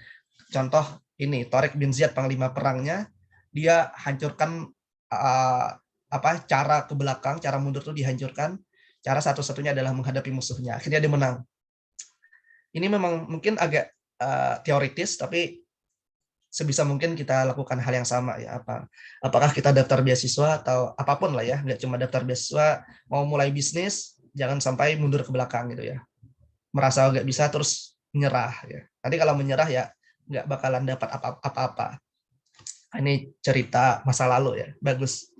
contoh ini, Tariq bin Ziyad, panglima perangnya, dia hancurkan cara ke belakang, cara mundur itu dihancurkan, cara satu-satunya adalah menghadapi musuhnya. Akhirnya dia menang. Ini memang mungkin agak teoritis, tapi sebisa mungkin kita lakukan hal yang sama ya. Apakah kita daftar beasiswa atau apapun lah ya, nggak cuma daftar beasiswa, mau mulai bisnis jangan sampai mundur ke belakang gitu ya, merasa nggak bisa terus menyerah ya. Nanti kalau menyerah ya nggak bakalan dapat apa-apa. Ini cerita masa lalu ya, bagus.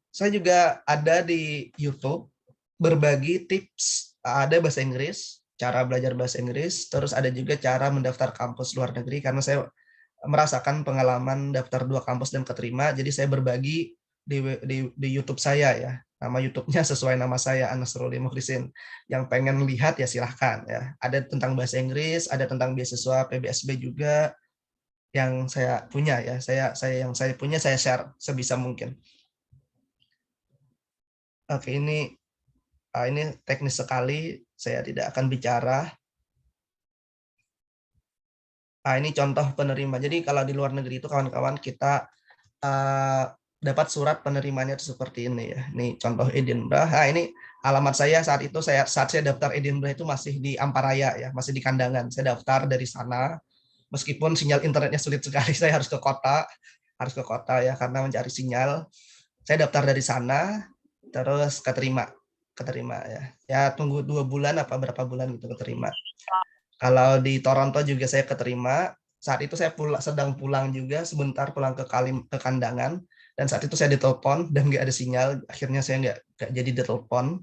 Saya juga ada di YouTube berbagi tips, ada bahasa Inggris, cara belajar bahasa Inggris, terus ada juga cara mendaftar kampus luar negeri karena saya merasakan pengalaman daftar 2 kampus dan keterima, jadi saya berbagi di YouTube saya ya. Nama YouTube-nya sesuai nama saya, Anasrul Mukhlisin. Yang pengen lihat ya silahkan ya. Ada tentang bahasa Inggris, ada tentang beasiswa PBSB juga yang saya punya ya. Yang saya punya saya share sebisa mungkin. Oke, ini teknis sekali. Saya tidak akan bicara. Ini contoh penerima. Jadi kalau di luar negeri itu kawan-kawan kita dapat surat penerimanya itu seperti ini ya. Ini contoh Edinburgh. Ini alamat saya saat itu saat saya daftar Edinburgh itu masih di Amparaya ya, masih di Kandangan. Saya daftar dari sana. Meskipun sinyal internetnya sulit sekali, saya harus ke kota ya karena mencari sinyal. Saya daftar dari sana, terus keterima ya. Ya tunggu 2 bulan apa berapa bulan gitu keterima. Kalau di Toronto juga saya keterima. Saat itu saya sedang pulang juga, sebentar pulang ke Kandangan. Dan saat itu saya ditelepon dan nggak ada sinyal. Akhirnya saya nggak jadi ditelepon.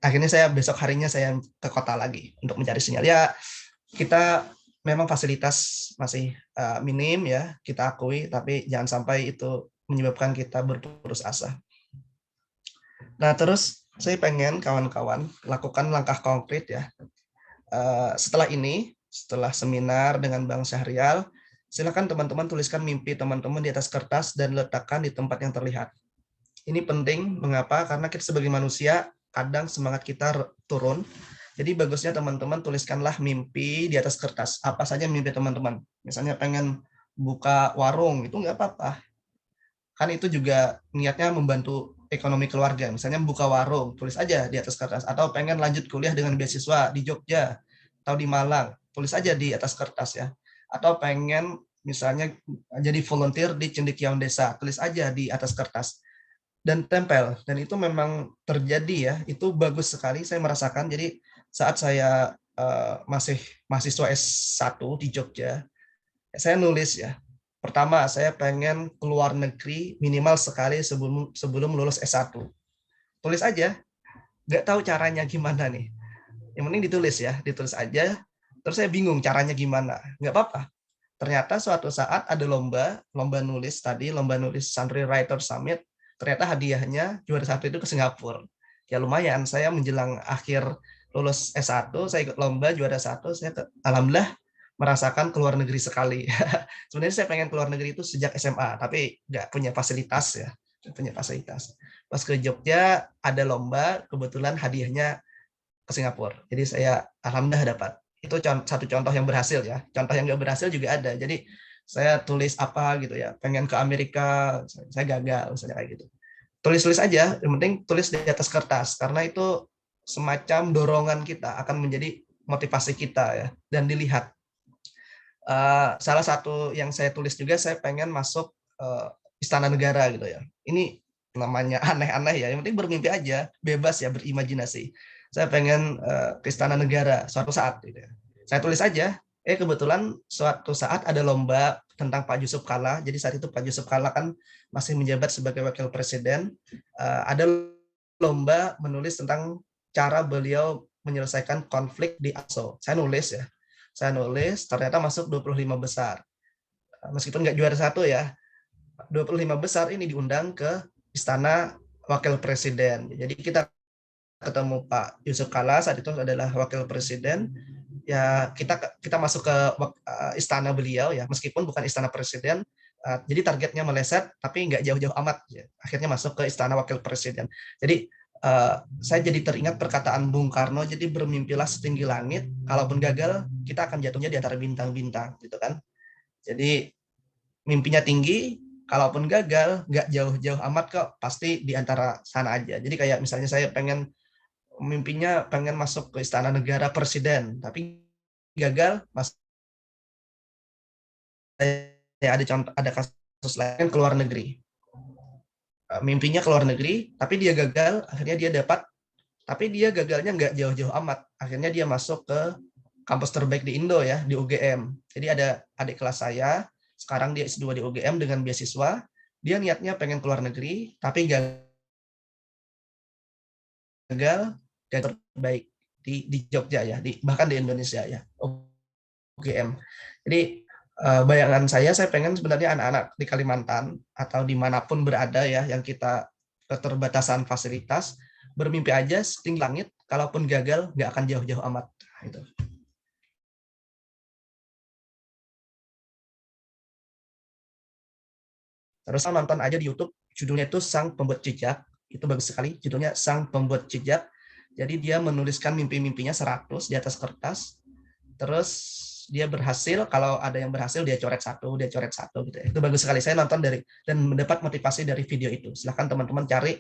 Akhirnya saya besok harinya saya ke kota lagi untuk mencari sinyal. Ya kita memang fasilitas masih minim ya, kita akui. Tapi jangan sampai itu menyebabkan kita berputus asa. Nah terus saya pengen kawan-kawan lakukan langkah konkret ya. Setelah seminar dengan Bang Syahrial, silakan teman-teman tuliskan mimpi teman-teman di atas kertas dan letakkan di tempat yang terlihat. Ini penting, mengapa? Karena kita sebagai manusia, kadang semangat kita turun. Jadi bagusnya teman-teman tuliskanlah mimpi di atas kertas. Apa saja mimpi teman-teman. Misalnya pengen buka warung, itu nggak apa-apa. Kan itu juga niatnya membantu ekonomi keluarga. Misalnya buka warung, tulis aja di atas kertas. Atau pengen lanjut kuliah dengan beasiswa di Jogja atau di Malang, tulis aja di atas kertas ya. Atau pengen misalnya jadi volunteer di cendekiawan desa, tulis aja di atas kertas dan tempel. Dan itu memang terjadi ya, itu bagus sekali saya merasakan. Jadi saat saya masih mahasiswa S1 di Jogja, saya nulis ya. Pertama, saya pengen keluar negeri minimal sekali sebelum lulus S1. Tulis aja, nggak tahu caranya gimana nih. Yang penting ditulis aja. Terus saya bingung caranya gimana. Nggak apa-apa. Ternyata suatu saat ada lomba nulis tadi, lomba nulis Santri Writer Summit. Ternyata hadiahnya juara 1 itu ke Singapura. Ya lumayan, saya menjelang akhir lulus S1, saya ikut lomba juara 1, alhamdulillah merasakan keluar negeri sekali. Sebenarnya saya pengen keluar negeri itu sejak SMA, tapi nggak punya fasilitas ya. Pas ke Jogja ada lomba, kebetulan hadiahnya ke Singapura. Jadi saya alhamdulillah dapat. Itu satu contoh yang berhasil ya. Contoh yang nggak berhasil juga ada. Jadi saya tulis apa gitu ya, pengen ke Amerika, saya gagal, misalnya kayak gitu. Tulis aja, yang penting tulis di atas kertas, karena itu semacam dorongan kita akan menjadi motivasi kita ya, dan dilihat. Salah satu yang saya tulis juga, saya pengen masuk Istana Negara gitu ya. Ini namanya aneh-aneh ya, yang penting bermimpi aja, bebas ya, berimajinasi. Saya pengen ke Istana Negara suatu saat gitu ya. Saya tulis aja, kebetulan suatu saat ada lomba tentang Pak Yusuf Kalla. Jadi saat itu Pak Yusuf Kalla kan masih menjabat sebagai wakil presiden. Ada lomba menulis tentang cara beliau menyelesaikan konflik di ASO. Saya nulis, ternyata masuk 25 besar. Meskipun nggak juara 1 ya, 25 besar ini diundang ke Istana Wakil Presiden. Jadi kita ketemu Pak Yusuf Kalla, saat itu adalah Wakil Presiden. Ya kita masuk ke istana beliau ya, meskipun bukan Istana Presiden. Jadi targetnya meleset, tapi nggak jauh-jauh amat. Ya. Akhirnya masuk ke Istana Wakil Presiden. Jadi saya jadi teringat perkataan Bung Karno, jadi bermimpilah setinggi langit, kalaupun gagal kita akan jatuhnya di antara bintang-bintang gitu kan. Jadi mimpinya tinggi, kalaupun gagal nggak jauh-jauh amat kok, pasti di antara sana aja. Jadi kayak misalnya saya mimpinya pengen masuk ke Istana Negara Presiden, tapi gagal, ada kasus lain keluar negeri. Mimpinya keluar negeri, tapi dia gagal, akhirnya dia dapat, tapi dia gagalnya nggak jauh-jauh amat. Akhirnya dia masuk ke kampus terbaik di Indo ya, di UGM. Jadi ada adik kelas saya, sekarang dia S2 di UGM dengan beasiswa, dia niatnya pengen keluar negeri, tapi gagal terbaik di Jogja ya, bahkan di Indonesia ya, UGM. Jadi Bayangan saya pengen sebenarnya anak-anak di Kalimantan atau dimanapun berada ya, yang kita keterbatasan fasilitas, bermimpi aja setinggi langit, kalaupun gagal nggak akan jauh-jauh amat. Nah, itu. Terus nonton aja di YouTube, judulnya itu Sang Pembuat Jejak, itu bagus sekali, judulnya Sang Pembuat Jejak. Jadi dia menuliskan mimpi-mimpinya 100 di atas kertas, terus dia berhasil, kalau ada yang berhasil dia coret satu gitu ya. Itu bagus sekali, saya nonton dari dan mendapat motivasi dari video itu. Silahkan teman-teman cari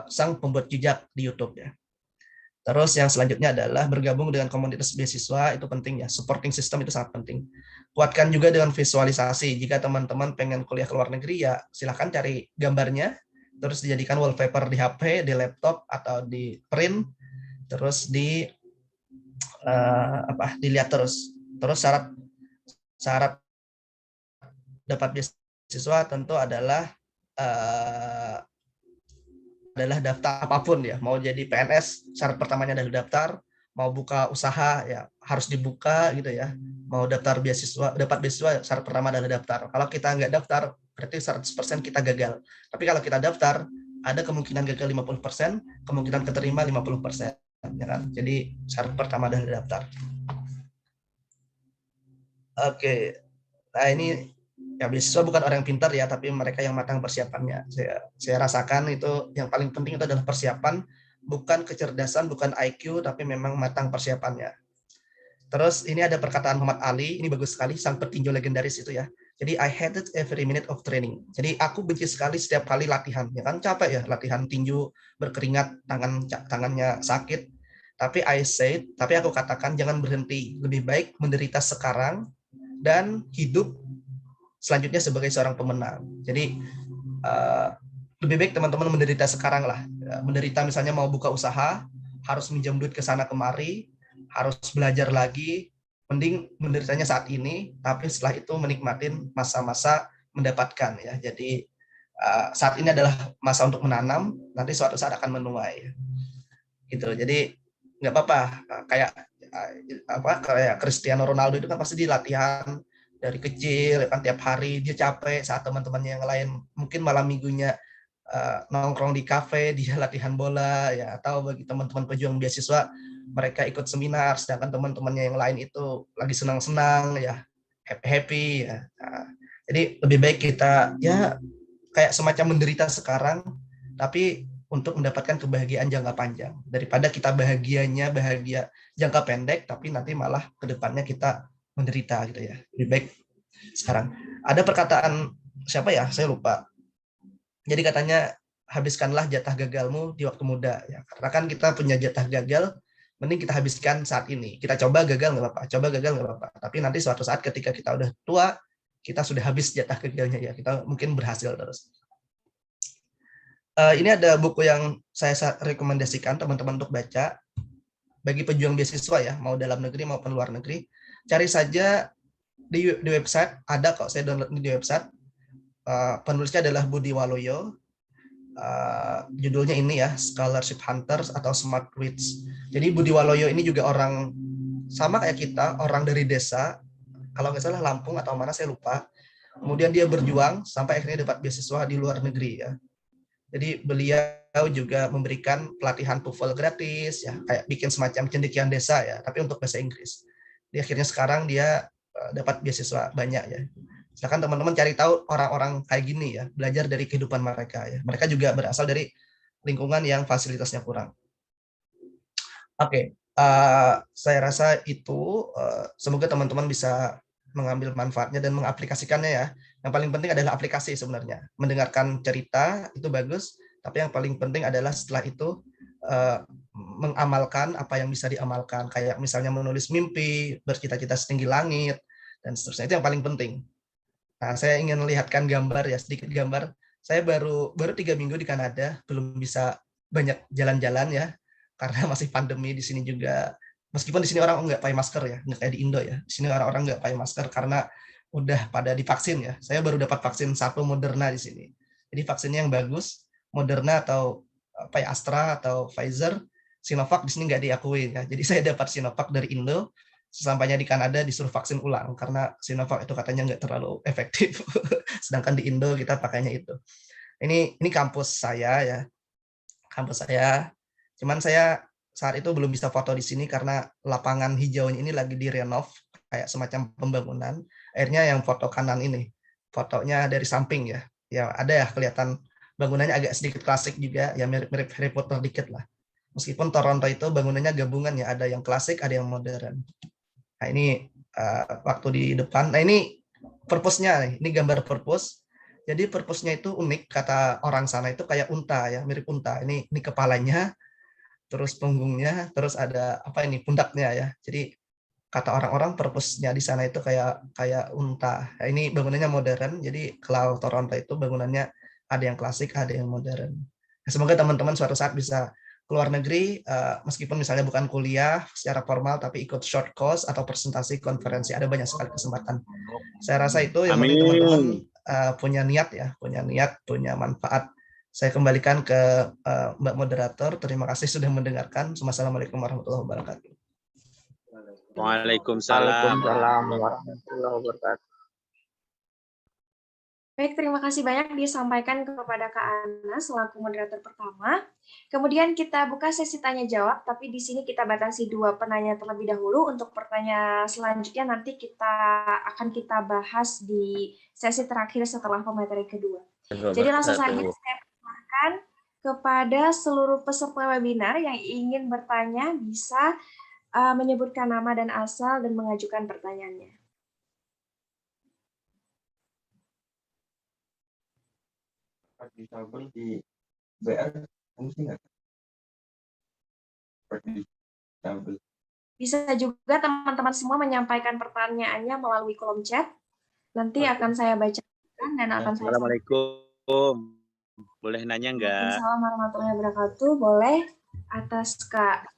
Sang Pembuat Jejak di YouTube ya. Terus yang selanjutnya adalah bergabung dengan komunitas beasiswa, itu penting ya. Supporting system itu sangat penting. Kuatkan juga dengan visualisasi. Jika teman-teman pengen kuliah ke luar negeri ya silahkan cari gambarnya, terus dijadikan wallpaper di HP, di laptop, atau di print, terus dilihat terus. Terus syarat dapat beasiswa tentu adalah daftar apapun ya. Mau jadi PNS, syarat pertamanya adalah daftar. Mau buka usaha ya harus dibuka gitu ya. Mau dapat beasiswa, syarat pertama adalah daftar. Kalau kita nggak daftar, berarti 100% kita gagal. Tapi kalau kita daftar, ada kemungkinan gagal 50%, kemungkinan keterima 50%. Ya kan? Jadi syarat pertama adalah daftar. Oke, nah ini ya beasiswa bukan orang yang pintar ya, tapi mereka yang matang persiapannya. Saya rasakan itu yang paling penting itu adalah persiapan, bukan kecerdasan, bukan IQ, tapi memang matang persiapannya. Terus ini ada perkataan Muhammad Ali, ini bagus sekali, sang petinju legendaris itu ya. Jadi I hated every minute of training. Jadi aku benci sekali setiap kali latihan, ya kan capek ya latihan tinju, berkeringat, tangannya sakit. Tapi tapi aku katakan jangan berhenti, lebih baik menderita sekarang dan hidup selanjutnya sebagai seorang pemenang. Jadi lebih baik teman-teman menderita sekarang lah. Menderita misalnya mau buka usaha, harus minjam duit ke sana kemari, harus belajar lagi, mending menderitanya saat ini, tapi setelah itu menikmatin masa-masa mendapatkan ya. Jadi saat ini adalah masa untuk menanam, nanti suatu saat akan menuai. Gitu. Jadi nggak apa-apa, kayak Cristiano Ronaldo itu kan pasti di latihan dari kecil kan, tiap hari dia capek, saat teman-temannya yang lain mungkin malam minggunya nongkrong di kafe, dia latihan bola ya. Atau bagi teman-teman pejuang beasiswa, mereka ikut seminar, sedangkan teman-temannya yang lain itu lagi senang-senang ya, happy ya. Nah, jadi lebih baik kita ya kayak semacam menderita sekarang, tapi untuk mendapatkan kebahagiaan jangka panjang, daripada kita bahagia jangka pendek tapi nanti malah kedepannya kita menderita gitu ya. Lebih baik sekarang. Ada perkataan siapa ya, saya lupa, jadi katanya habiskanlah jatah gagalmu di waktu muda ya, karena kan kita punya jatah gagal, mending kita habiskan saat ini. Kita coba gagal nggak apa-apa, tapi nanti suatu saat ketika kita udah tua, kita sudah habis jatah gagalnya ya, kita mungkin berhasil terus. Ini ada buku yang saya rekomendasikan teman-teman untuk baca bagi pejuang beasiswa ya, mau dalam negeri maupun luar negeri. Cari saja di website, ada kok, saya download di website. Penulisnya adalah Budi Waluyo. Judulnya ini ya, Scholarship Hunters atau Smart Wits. Jadi Budi Waluyo ini juga orang sama kayak kita, orang dari desa, kalau nggak salah Lampung atau mana saya lupa. Kemudian dia berjuang sampai akhirnya dapat beasiswa di luar negeri ya. Jadi beliau juga memberikan pelatihan TOEFL gratis ya, kayak bikin semacam cendekian desa ya, tapi untuk bahasa Inggris. Di akhirnya sekarang dia dapat beasiswa banyak ya. Silakan teman-teman cari tahu orang-orang kayak gini ya, belajar dari kehidupan mereka ya. Mereka juga berasal dari lingkungan yang fasilitasnya kurang. Oke, saya rasa itu semoga teman-teman bisa mengambil manfaatnya dan mengaplikasikannya ya. Yang paling penting adalah aplikasi sebenarnya. Mendengarkan cerita itu bagus, tapi yang paling penting adalah setelah itu mengamalkan apa yang bisa diamalkan. Kayak misalnya menulis mimpi, bercita-cita setinggi langit, dan seterusnya. Itu yang paling penting. Nah, saya ingin melihatkan gambar ya, sedikit gambar. Saya baru 3 minggu di Kanada, belum bisa banyak jalan-jalan ya, karena masih pandemi di sini juga. Meskipun di sini orang nggak pakai masker ya, nggak kayak di Indo ya. Di sini orang-orang nggak pakai masker karena udah pada divaksin ya. Saya baru dapat vaksin 1 Moderna di sini. Jadi vaksinnya yang bagus, Moderna atau apa ya, Astra atau Pfizer. Sinovac di sini nggak diakui ya. Jadi saya dapat Sinovac dari Indo. Sesampainya di Kanada disuruh vaksin ulang karena Sinovac itu katanya nggak terlalu efektif. Sedangkan di Indo kita pakainya itu. Ini kampus saya ya, kampus saya. Cuman saya saat itu belum bisa foto di sini karena lapangan hijaunya ini lagi direnov kayak semacam pembangunan. Akhirnya yang foto kanan ini, fotonya dari samping ya. Ya ada ya kelihatan bangunannya agak sedikit klasik juga, ya mirip-mirip Harry Potter dikit lah. Meskipun Toronto itu bangunannya gabungan ya, ada yang klasik, ada yang modern. Nah ini waktu di depan. Nah ini purpose-nya nih, ini gambar purpose. Jadi purpose-nya itu unik, kata orang sana itu kayak unta ya, mirip unta. Ini kepalanya, terus punggungnya, terus ada apa ini pundaknya ya. Jadi kata orang-orang purpose-nya di sana itu kayak unta. Nah, ini bangunannya modern. Jadi kalau Toronto itu bangunannya ada yang klasik, ada yang modern. Semoga teman-teman suatu saat bisa keluar negeri, meskipun misalnya bukan kuliah secara formal, tapi ikut short course atau presentasi konferensi, ada banyak sekali kesempatan. Saya rasa itu yang penting teman-teman punya niat ya, punya manfaat. Saya kembalikan ke Mbak Moderator. Terima kasih sudah mendengarkan. Wassalamualaikum warahmatullahi wabarakatuh. Waalaikumsalam warahmatullahi wabarakatuh. Baik, terima kasih banyak disampaikan kepada Kak Ana selaku moderator pertama. Kemudian kita buka sesi tanya jawab, tapi di sini kita batasi 2 penanya terlebih dahulu. Untuk pertanyaan selanjutnya nanti akan kita bahas di sesi terakhir setelah pemateri kedua. Jadi langsung saja saya persilakan kepada seluruh peserta webinar yang ingin bertanya bisa menyebutkan nama dan asal dan mengajukan pertanyaannya. Disable di WA fungsi nggak? Disable. Bisa juga teman-teman semua menyampaikan pertanyaannya melalui kolom chat. Nanti akan saya bacakan dan akan saya sampaikan. Assalamualaikum. Boleh nanya nggak? Waalaikumsalam warahmatullahi wabarakatuh. Boleh atas Kak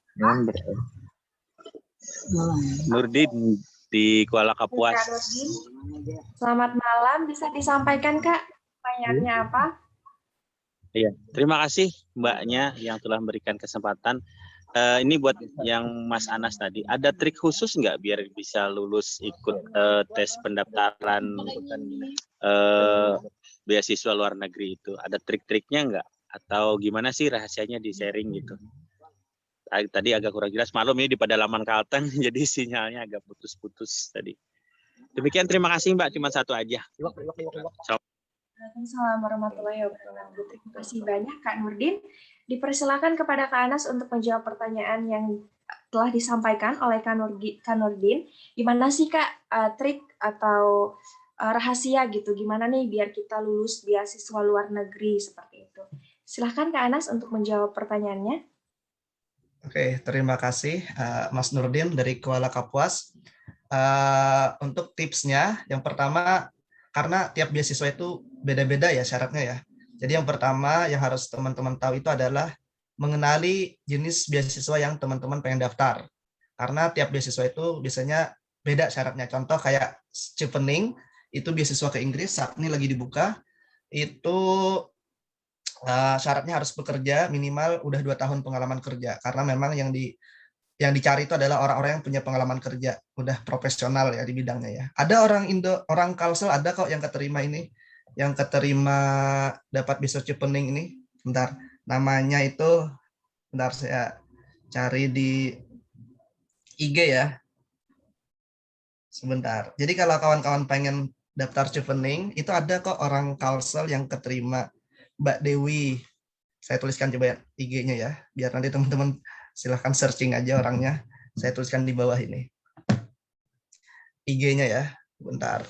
Nurdin di Kuala Kapuas. Kak Nurdin. Selamat malam. Bisa disampaikan Kak pertanyaannya apa? Iya, terima kasih Mbaknya yang telah memberikan kesempatan. Ini buat yang Mas Anas tadi, ada trik khusus nggak biar bisa lulus ikut tes pendaftaran beasiswa luar negeri itu? Ada trik-triknya nggak? Atau gimana sih rahasianya di sharing gitu? Tadi agak kurang jelas, maklum ini di pedalaman Kalteng, jadi sinyalnya agak putus-putus tadi. Demikian, terima kasih Mbak, cuma satu aja. Waalaikumsalam warahmatullahi wabarakatuh. Terima kasih banyak Kak Nurdin. Dipersilakan kepada Kak Anas untuk menjawab pertanyaan yang telah disampaikan oleh Kak Nurdin. Gimana sih Kak trik atau rahasia gitu? Gimana nih biar kita lulus beasiswa luar negeri seperti itu? Silahkan Kak Anas untuk menjawab pertanyaannya. Oke, terima kasih Mas Nurdin dari Kuala Kapuas. Untuk tipsnya, yang pertama, karena tiap beasiswa itu beda-beda ya syaratnya ya. Jadi yang pertama yang harus teman-teman tahu itu adalah mengenali jenis beasiswa yang teman-teman pengen daftar. Karena tiap beasiswa itu biasanya beda syaratnya. Contoh kayak Chevening, itu beasiswa ke Inggris, saat ini lagi dibuka, itu syaratnya harus bekerja minimal udah 2 tahun pengalaman kerja. Karena memang yang dicari itu adalah orang-orang yang punya pengalaman kerja, udah profesional ya di bidangnya ya. Ada orang Kalsel ada kok yang keterima ini, yang keterima dapat beasiswa Chevening ini. Bentar, namanya itu, bentar saya cari di IG ya. Sebentar. Jadi kalau kawan-kawan pengen daftar Chevening, itu ada kok orang Kalsel yang keterima. Mbak Dewi, saya tuliskan coba ya IG-nya ya, biar nanti teman-teman silahkan searching aja orangnya. Saya tuliskan di bawah ini. IG-nya ya, bentar.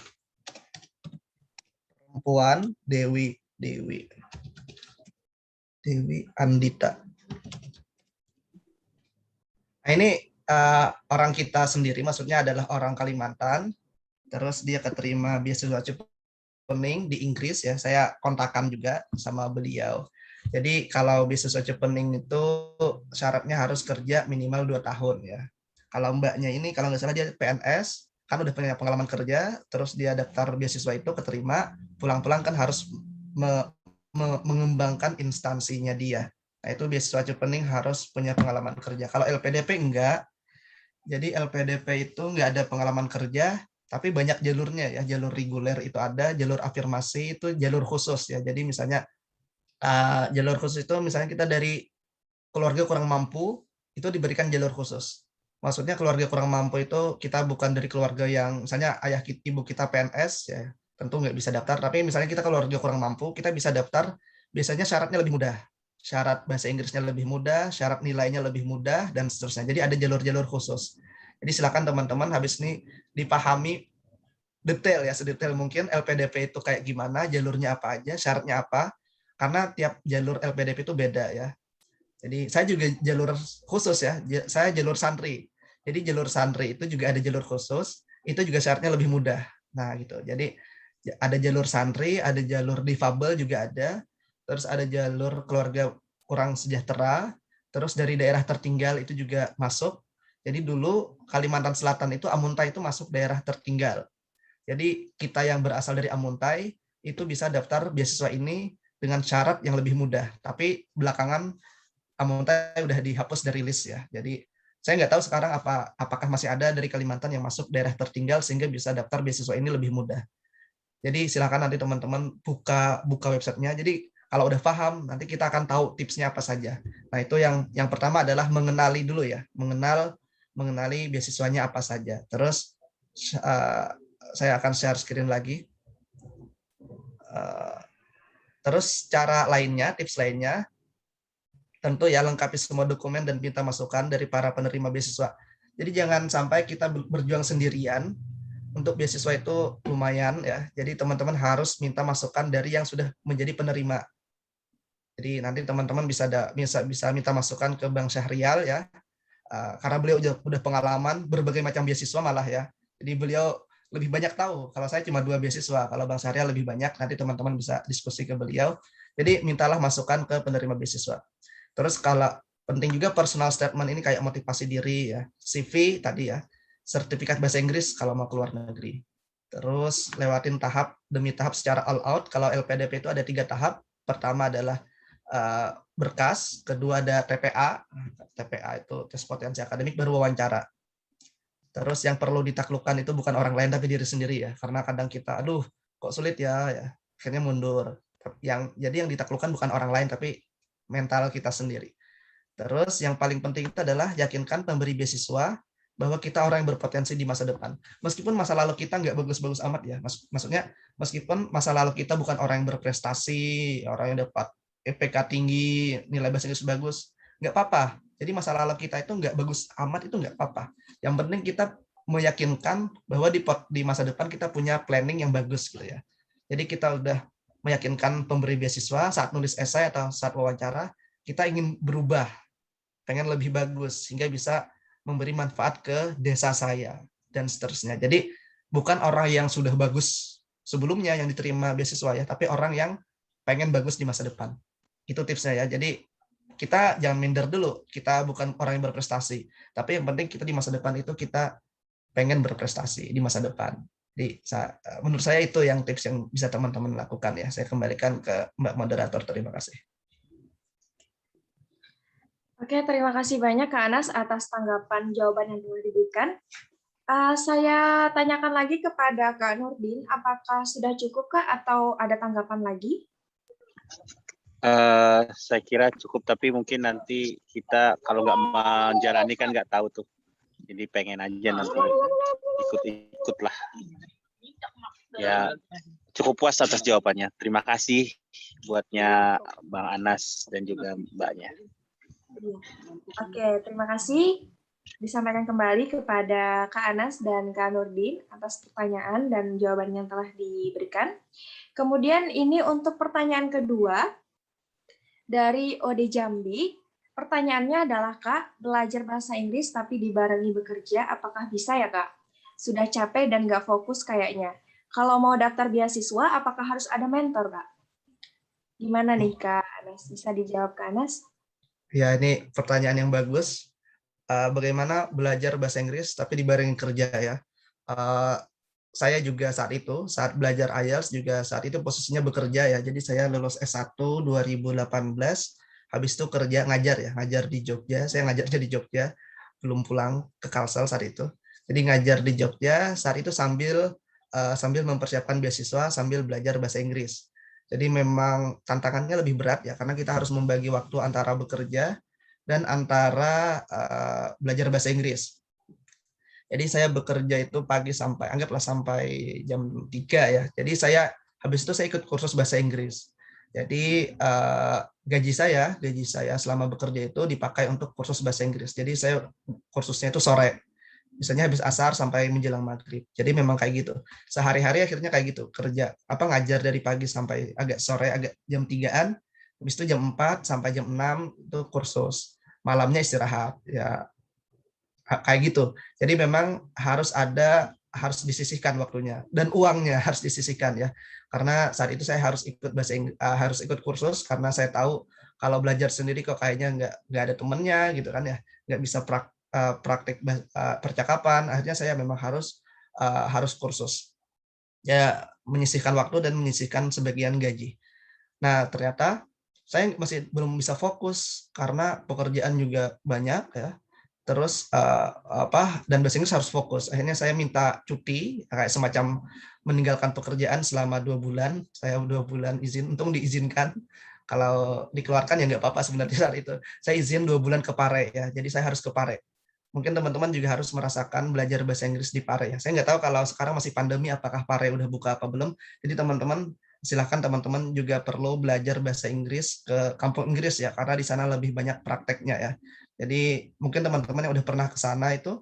Perempuan Dewi Andita. Nah, ini orang kita sendiri, maksudnya adalah orang Kalimantan. Terus dia keterima beasiswa Chevening di Inggris ya. Saya kontakkan juga sama beliau. Jadi kalau beasiswa Chevening itu syaratnya harus kerja minimal 2 tahun ya. Kalau mbaknya ini kalau nggak salah dia PNS, kan udah punya pengalaman kerja, terus dia daftar beasiswa itu keterima, pulang-pulang kan harus mengembangkan instansinya dia. Nah itu beasiswa Chevening harus punya pengalaman kerja. Kalau LPDP enggak, Jadi LPDP itu nggak ada pengalaman kerja, tapi banyak jalurnya ya. Jalur reguler itu ada, jalur afirmasi itu jalur khusus ya. Jadi misalnya jalur khusus itu misalnya kita dari keluarga kurang mampu, itu diberikan jalur khusus. Maksudnya keluarga kurang mampu itu kita bukan dari keluarga yang misalnya ibu kita PNS ya, tentu nggak bisa daftar. Tapi misalnya kita keluarga kurang mampu, kita bisa daftar. Biasanya syaratnya lebih mudah. Syarat bahasa Inggrisnya lebih mudah, syarat nilainya lebih mudah, dan seterusnya. Jadi ada jalur-jalur khusus. Jadi silakan teman-teman habis ini dipahami detail ya, sedetail mungkin LPDP itu kayak gimana, jalurnya apa aja, syaratnya apa. Karena tiap jalur LPDP itu beda ya. Jadi saya juga jalur khusus ya, saya jalur santri. Jadi jalur santri itu juga ada jalur khusus, itu juga syaratnya lebih mudah. Nah gitu. Jadi ada jalur santri, ada jalur difabel juga ada, terus ada jalur keluarga kurang sejahtera, terus dari daerah tertinggal itu juga masuk. Jadi dulu Kalimantan Selatan itu Amuntai itu masuk daerah tertinggal. Jadi kita yang berasal dari Amuntai itu bisa daftar beasiswa ini dengan syarat yang lebih mudah. Tapi belakangan Amuntai udah dihapus dari list ya. Jadi saya nggak tahu sekarang apakah masih ada dari Kalimantan yang masuk daerah tertinggal sehingga bisa daftar beasiswa ini lebih mudah. Jadi silakan nanti teman-teman buka websitenya. Jadi kalau udah paham, nanti kita akan tahu tipsnya apa saja. Nah itu yang pertama adalah mengenali dulu ya, mengenali beasiswanya apa saja. Terus saya akan share screen lagi. Terus cara lainnya, tips lainnya, tentu ya lengkapi semua dokumen dan minta masukan dari para penerima beasiswa. Jadi jangan sampai kita berjuang sendirian. Untuk beasiswa itu lumayan ya. Jadi teman-teman harus minta masukan dari yang sudah menjadi penerima. Jadi nanti teman-teman bisa minta masukan ke Bang Syahrial ya. Karena beliau udah pengalaman berbagai macam beasiswa malah ya. Jadi beliau lebih banyak tahu. Kalau saya cuma 2 beasiswa, kalau Bang Syahrial lebih banyak, nanti teman-teman bisa diskusi ke beliau. Jadi mintalah masukan ke penerima beasiswa. Terus kalau penting juga personal statement ini kayak motivasi diri ya, CV tadi ya, sertifikat bahasa Inggris kalau mau keluar negeri. Terus lewatin tahap demi tahap secara all out. Kalau LPDP itu ada 3 tahap. Pertama adalah berkas, kedua ada TPA. TPA itu tes potensi akademik, baru wawancara. Terus yang perlu ditaklukkan itu bukan orang lain tapi diri sendiri ya. Karena kadang kita, aduh kok sulit ya, akhirnya mundur. Jadi yang ditaklukkan bukan orang lain tapi mental kita sendiri. Terus yang paling penting itu adalah yakinkan pemberi beasiswa bahwa kita orang yang berpotensi di masa depan. Meskipun masa lalu kita nggak bagus-bagus amat ya. Maksudnya meskipun masa lalu kita bukan orang yang berprestasi, orang yang dapat EPK tinggi, nilai bahasa Inggris bagus, nggak apa-apa. Jadi masa lalu kita itu nggak bagus amat itu nggak apa-apa. Yang penting kita meyakinkan bahwa di masa depan kita punya planning yang bagus gitu ya. Jadi kita udah meyakinkan pemberi beasiswa saat nulis esai atau saat wawancara, kita ingin berubah, pengen lebih bagus sehingga bisa memberi manfaat ke desa saya dan seterusnya. Jadi bukan orang yang sudah bagus sebelumnya yang diterima beasiswa ya, tapi orang yang pengen bagus di masa depan. Itu tipsnya ya. Jadi kita jangan minder dulu. Kita bukan orang yang berprestasi, tapi yang penting kita di masa depan itu kita pengen berprestasi di masa depan. Jadi menurut saya itu yang tips yang bisa teman-teman lakukan ya. Saya kembalikan ke Mbak Moderator. Terima kasih. Oke, terima kasih banyak Kak Anas atas tanggapan jawaban yang telah diberikan. Saya tanyakan lagi kepada Kak Nurdin, apakah sudah cukup Kak atau ada tanggapan lagi? Saya kira cukup, tapi mungkin nanti kita kalau nggak menjalani kan nggak tahu tuh. Jadi pengen aja nanti ikut lah. Ya, cukup puas atas jawabannya. Terima kasih buatnya Bang Anas dan juga Mbaknya. Oke, terima kasih. Disampaikan kembali kepada Kak Anas dan Kak Nurdin atas pertanyaan dan jawaban yang telah diberikan. Kemudian ini untuk pertanyaan kedua dari Ode Jambi. Pertanyaannya adalah, Kak, belajar bahasa Inggris tapi dibarengi bekerja, apakah bisa ya, Kak? Sudah capek dan nggak fokus kayaknya. Kalau mau daftar beasiswa, apakah harus ada mentor, Kak? Gimana nih, Kak Anas? Bisa dijawab, Kak Anas? Ya, ini pertanyaan yang bagus. Bagaimana belajar bahasa Inggris tapi dibarengi kerja ya. Saya juga saat belajar IELTS juga saat itu posisinya bekerja ya. Jadi saya lulus S1 2018, habis itu kerja ngajar di Jogja. Saya ngajarnya di Jogja. belum pulang ke Kalsel saat itu. Jadi ngajar di Jogja saat itu sambil mempersiapkan beasiswa, sambil belajar bahasa Inggris. Jadi memang tantangannya lebih berat ya, karena kita harus membagi waktu antara bekerja dan antara belajar bahasa Inggris. Jadi saya bekerja itu pagi anggaplah sampai jam 3 ya. Jadi habis itu saya ikut kursus bahasa Inggris. Jadi gaji saya selama bekerja itu dipakai untuk kursus bahasa Inggris. Jadi saya kursusnya itu sore. Misalnya habis asar sampai menjelang maghrib. Jadi memang kayak gitu. Sehari-hari akhirnya kayak gitu. Ngajar dari pagi sampai agak sore, agak jam 3-an. Habis itu jam 4 sampai jam 6 itu kursus. Malamnya istirahat. Ya kayak gitu. Jadi memang harus disisihkan waktunya dan uangnya harus disisihkan ya. Karena saat itu saya harus ikut kursus karena saya tahu kalau belajar sendiri kok kayaknya nggak ada temennya gitu kan ya, nggak bisa praktik percakapan. Akhirnya saya memang harus kursus. Ya menyisihkan waktu dan menyisihkan sebagian gaji. Nah ternyata saya masih belum bisa fokus karena pekerjaan juga banyak ya. Terus dan bahasa Inggris harus fokus. Akhirnya saya minta cuti, kayak semacam meninggalkan pekerjaan selama 2 bulan. Saya 2 bulan izin, untung diizinkan. Kalau dikeluarkan ya nggak apa-apa sebenarnya saat itu. Saya izin 2 bulan ke Pare ya, jadi saya harus ke Pare. Mungkin teman-teman juga harus merasakan belajar bahasa Inggris di Pare ya. Saya nggak tahu kalau sekarang masih pandemi apakah Pare udah buka apa belum. Jadi silahkan teman-teman juga perlu belajar bahasa Inggris ke kampung Inggris ya, karena di sana lebih banyak prakteknya ya. Jadi mungkin teman-teman yang udah pernah ke sana itu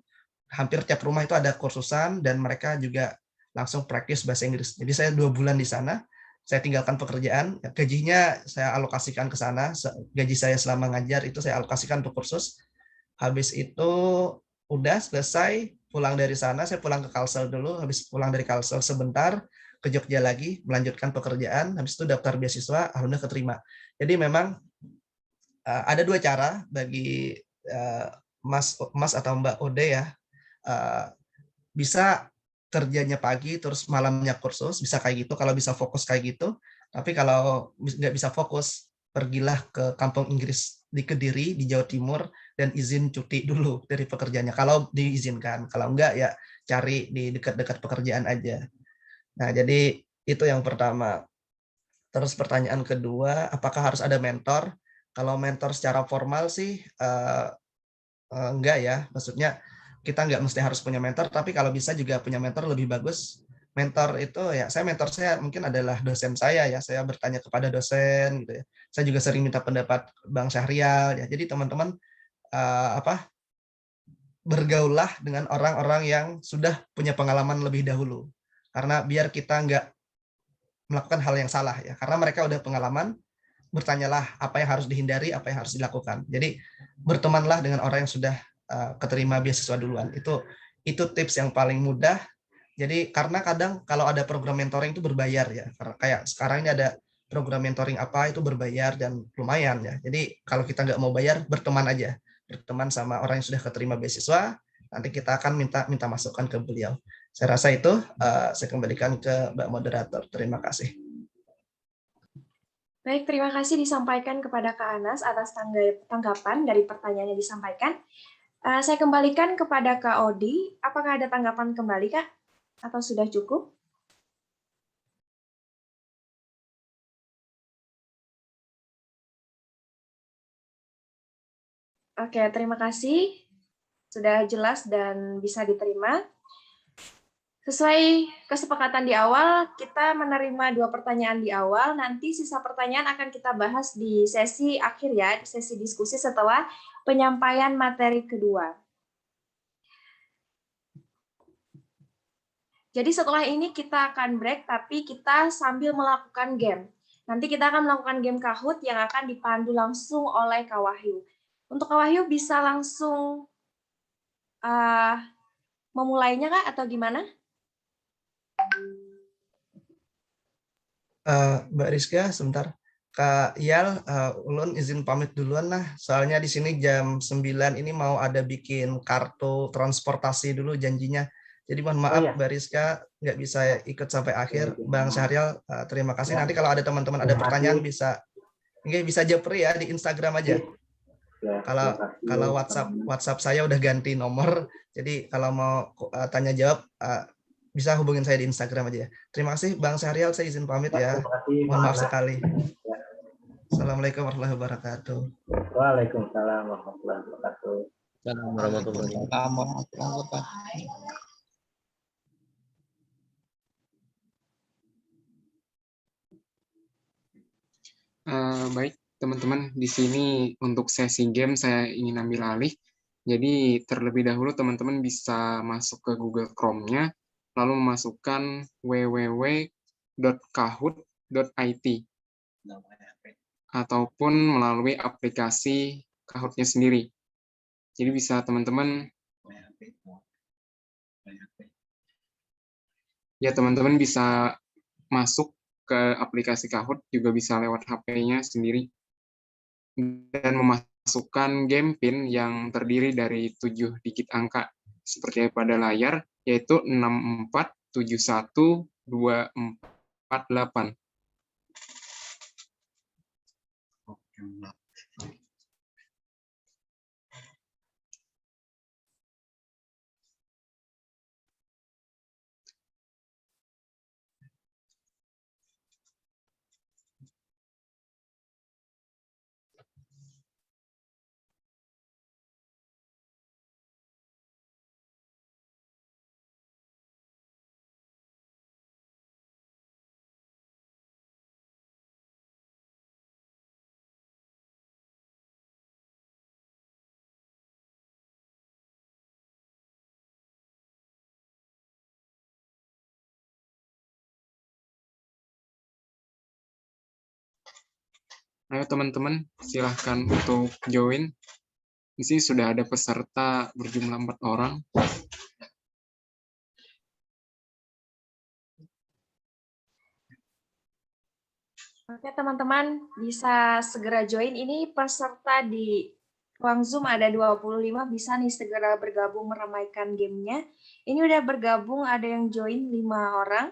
hampir tiap rumah itu ada kursusan dan mereka juga langsung praktis bahasa Inggris. Jadi saya 2 bulan di sana, saya tinggalkan pekerjaan, gajinya saya alokasikan ke sana, gaji saya selama ngajar itu saya alokasikan untuk kursus. Habis itu udah selesai, pulang dari sana, saya pulang ke Kalsel dulu, habis pulang dari Kalsel sebentar, ke Jogja lagi, melanjutkan pekerjaan, habis itu daftar beasiswa, alhamdulillah keterima. Jadi memang ada 2 cara bagi Mas atau Mbak Ode ya, bisa kerjanya pagi terus malamnya kursus, bisa kayak gitu kalau bisa fokus kayak gitu. Tapi kalau nggak bisa fokus, pergilah ke kampung Inggris di Kediri di Jawa Timur dan izin cuti dulu dari pekerjaannya kalau diizinkan. Kalau enggak ya cari di dekat-dekat pekerjaan aja. Nah, jadi itu yang pertama. Terus pertanyaan kedua, apakah harus ada mentor? Kalau mentor secara formal sih enggak ya. Maksudnya kita nggak mesti harus punya mentor, tapi kalau bisa juga punya mentor lebih bagus. Mentor itu ya, mentor saya mungkin adalah dosen saya ya. Saya bertanya kepada dosen gitu ya. Saya juga sering minta pendapat Bang Syahrial ya. Jadi teman-teman bergaullah dengan orang-orang yang sudah punya pengalaman lebih dahulu. Karena biar kita nggak melakukan hal yang salah ya. Karena mereka udah pengalaman, bertanyalah apa yang harus dihindari, apa yang harus dilakukan. Jadi bertemanlah dengan orang yang sudah keterima beasiswa duluan. Itu tips yang paling mudah. Jadi karena kadang kalau ada program mentoring itu berbayar ya. Kayak sekarang ini ada program mentoring apa itu berbayar dan lumayan ya. Jadi kalau kita nggak mau bayar, berteman aja. Berteman sama orang yang sudah keterima beasiswa, nanti kita akan minta masukan ke beliau. Saya rasa itu saya kembalikan ke Mbak Moderator. Terima kasih. Baik, terima kasih disampaikan kepada Kak Anas atas tanggapan dari pertanyaan yang disampaikan. Saya kembalikan kepada Kak Odi. Apakah ada tanggapan kembali, Kak? Atau sudah cukup? Oke, terima kasih. Sudah jelas dan bisa diterima. Sesuai kesepakatan di awal, kita menerima 2 pertanyaan di awal. Nanti sisa pertanyaan akan kita bahas di sesi akhir ya, di sesi diskusi setelah penyampaian materi kedua. Jadi setelah ini kita akan break, tapi kita sambil melakukan game. Nanti kita akan melakukan game Kahoot yang akan dipandu langsung oleh Kak Wahyu. Untuk Kak Wahyu bisa langsung memulainya Kak, atau gimana? Mbak Rizka, sebentar. Kak Iyal, ulun izin pamit duluan lah. Soalnya di sini jam 9 ini mau ada bikin kartu transportasi dulu janjinya. Jadi mohon maaf Mbak Rizka nggak bisa ikut sampai akhir. Bang Syahrial, terima kasih. Nanti kalau ada teman-teman ada pertanyaan bisa japri ya di Instagram aja. Ya, Kalau terima kasih, kalau WhatsApp saya udah ganti nomor, jadi kalau mau tanya jawab bisa hubungin saya di Instagram aja ya. Terima kasih Bang Syahrial, saya izin pamit ya. terima kasih, Mohon Pak maaf Anas. sekali. Ya. Assalamualaikum warahmatullahi wabarakatuh. Waalaikumsalam warahmatullahi wabarakatuh. Assalamualaikum warahmatullahi wabarakatuh. Waalaikumsalam warahmatullahi wabarakatuh. Baik, teman-teman, di sini untuk sesi game saya ingin ambil alih. Jadi terlebih dahulu teman-teman bisa masuk ke Google Chrome-nya, lalu memasukkan www.kahoot.it ataupun melalui aplikasi Kahoot-nya sendiri. Jadi bisa teman-teman bisa masuk ke aplikasi Kahoot, juga bisa lewat HP-nya sendiri, dan memasukkan game PIN yang terdiri dari 7 digit angka seperti pada layar, yaitu 6471248. Ayo teman-teman, silahkan untuk join. Di sini sudah ada peserta berjumlah 4 orang. Oke, teman-teman bisa segera join. Ini peserta di ruang Zoom ada 25, bisa nih segera bergabung meramaikan gamenya. Ini udah bergabung, ada yang join 5 orang.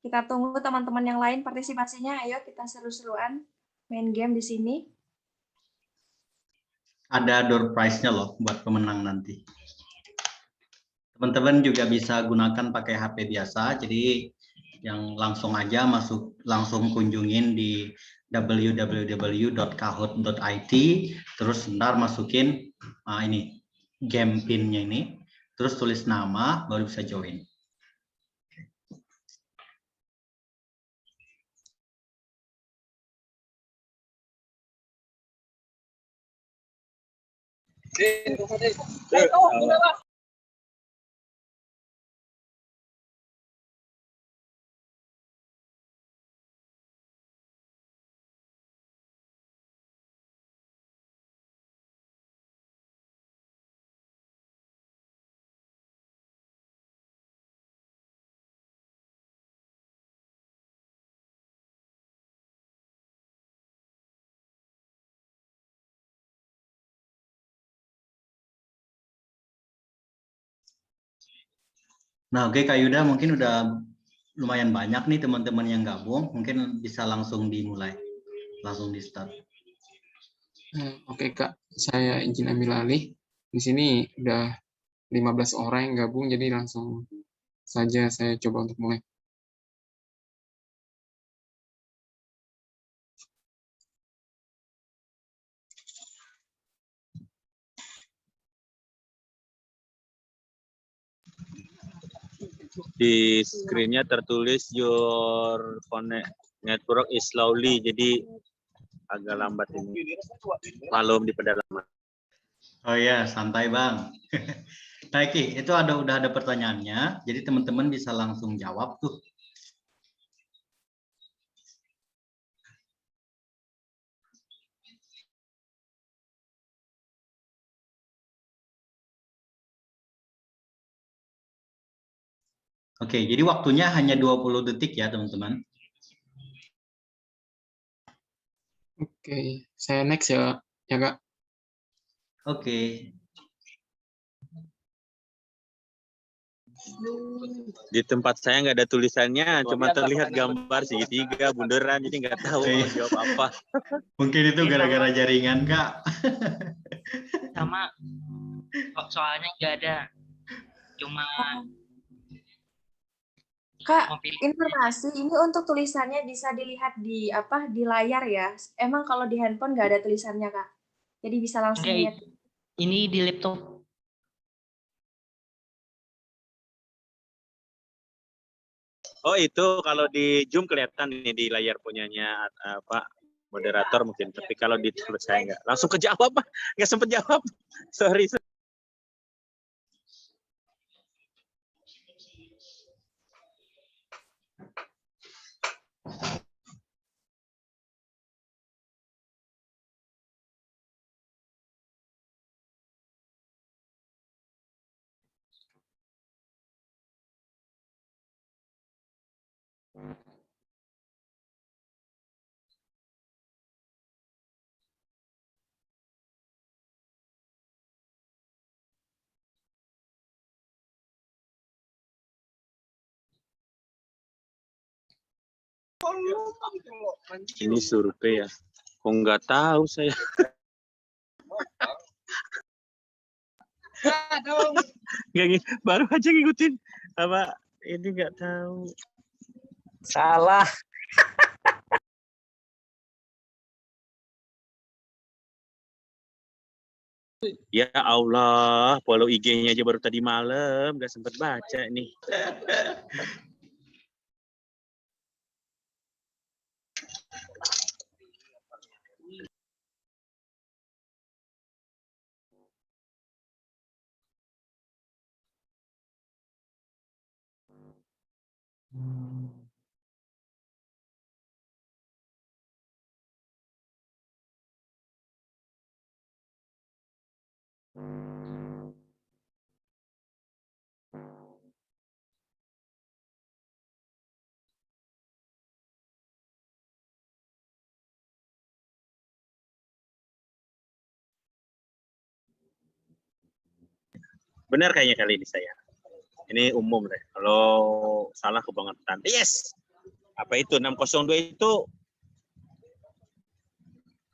Kita tunggu teman-teman yang lain partisipasinya. Ayo kita seru-seruan main game di sini. Ada door prize-nya loh buat pemenang nanti. Teman-teman juga bisa gunakan pakai HP biasa, jadi yang langsung aja langsung kunjungin di www.kahoot.it, terus ntar masukin ini game pin-nya ini, terus tulis nama, baru bisa join. Nah, oke Kak Yuda, mungkin udah lumayan banyak nih teman-teman yang gabung, mungkin bisa langsung dimulai, langsung di start. Oke Kak, saya izin ambil alih. Di sini udah 15 orang yang gabung, jadi langsung saja saya coba untuk mulai. Di screen-nya tertulis your network is slowly, jadi agak lambat ini. Malum di pedalaman. Oh ya, santai Bang. Nah, Ki, itu udah ada pertanyaannya, jadi teman-teman bisa langsung jawab tuh. Oke, jadi waktunya hanya 20 detik ya, teman-teman. Oke, saya next ya Kak. Oke. Di tempat saya nggak ada tulisannya, cuma terlihat gambar segitiga, bunderan, jadi nggak tahu mau jawab apa. Mungkin itu gara-gara jaringan, Kak. Sama soalnya nggak ada, cuma Kak, mau pilih. informasi ini untuk tulisannya bisa dilihat di di layar ya. Emang kalau di handphone nggak ada tulisannya, Kak. Jadi bisa langsung Enggak, lihat. ini di laptop. Oh itu kalau di Zoom kelihatan nih di layar punyanya apa moderator mungkin. Tapi kalau di tulis saya nggak. Langsung kejawab, nggak sempet jawab. Sorry. Ini survei ya. Kok nggak tahu saya. Nggak, baru aja ngikutin apa ini nggak tahu. Salah. Ya Allah, follow IG-nya aja baru tadi malam, nggak sempet baca nih. Benar kayaknya kali ini saya. Ini umum deh. Kalau salah kebangetan. Yes. Apa itu 602 itu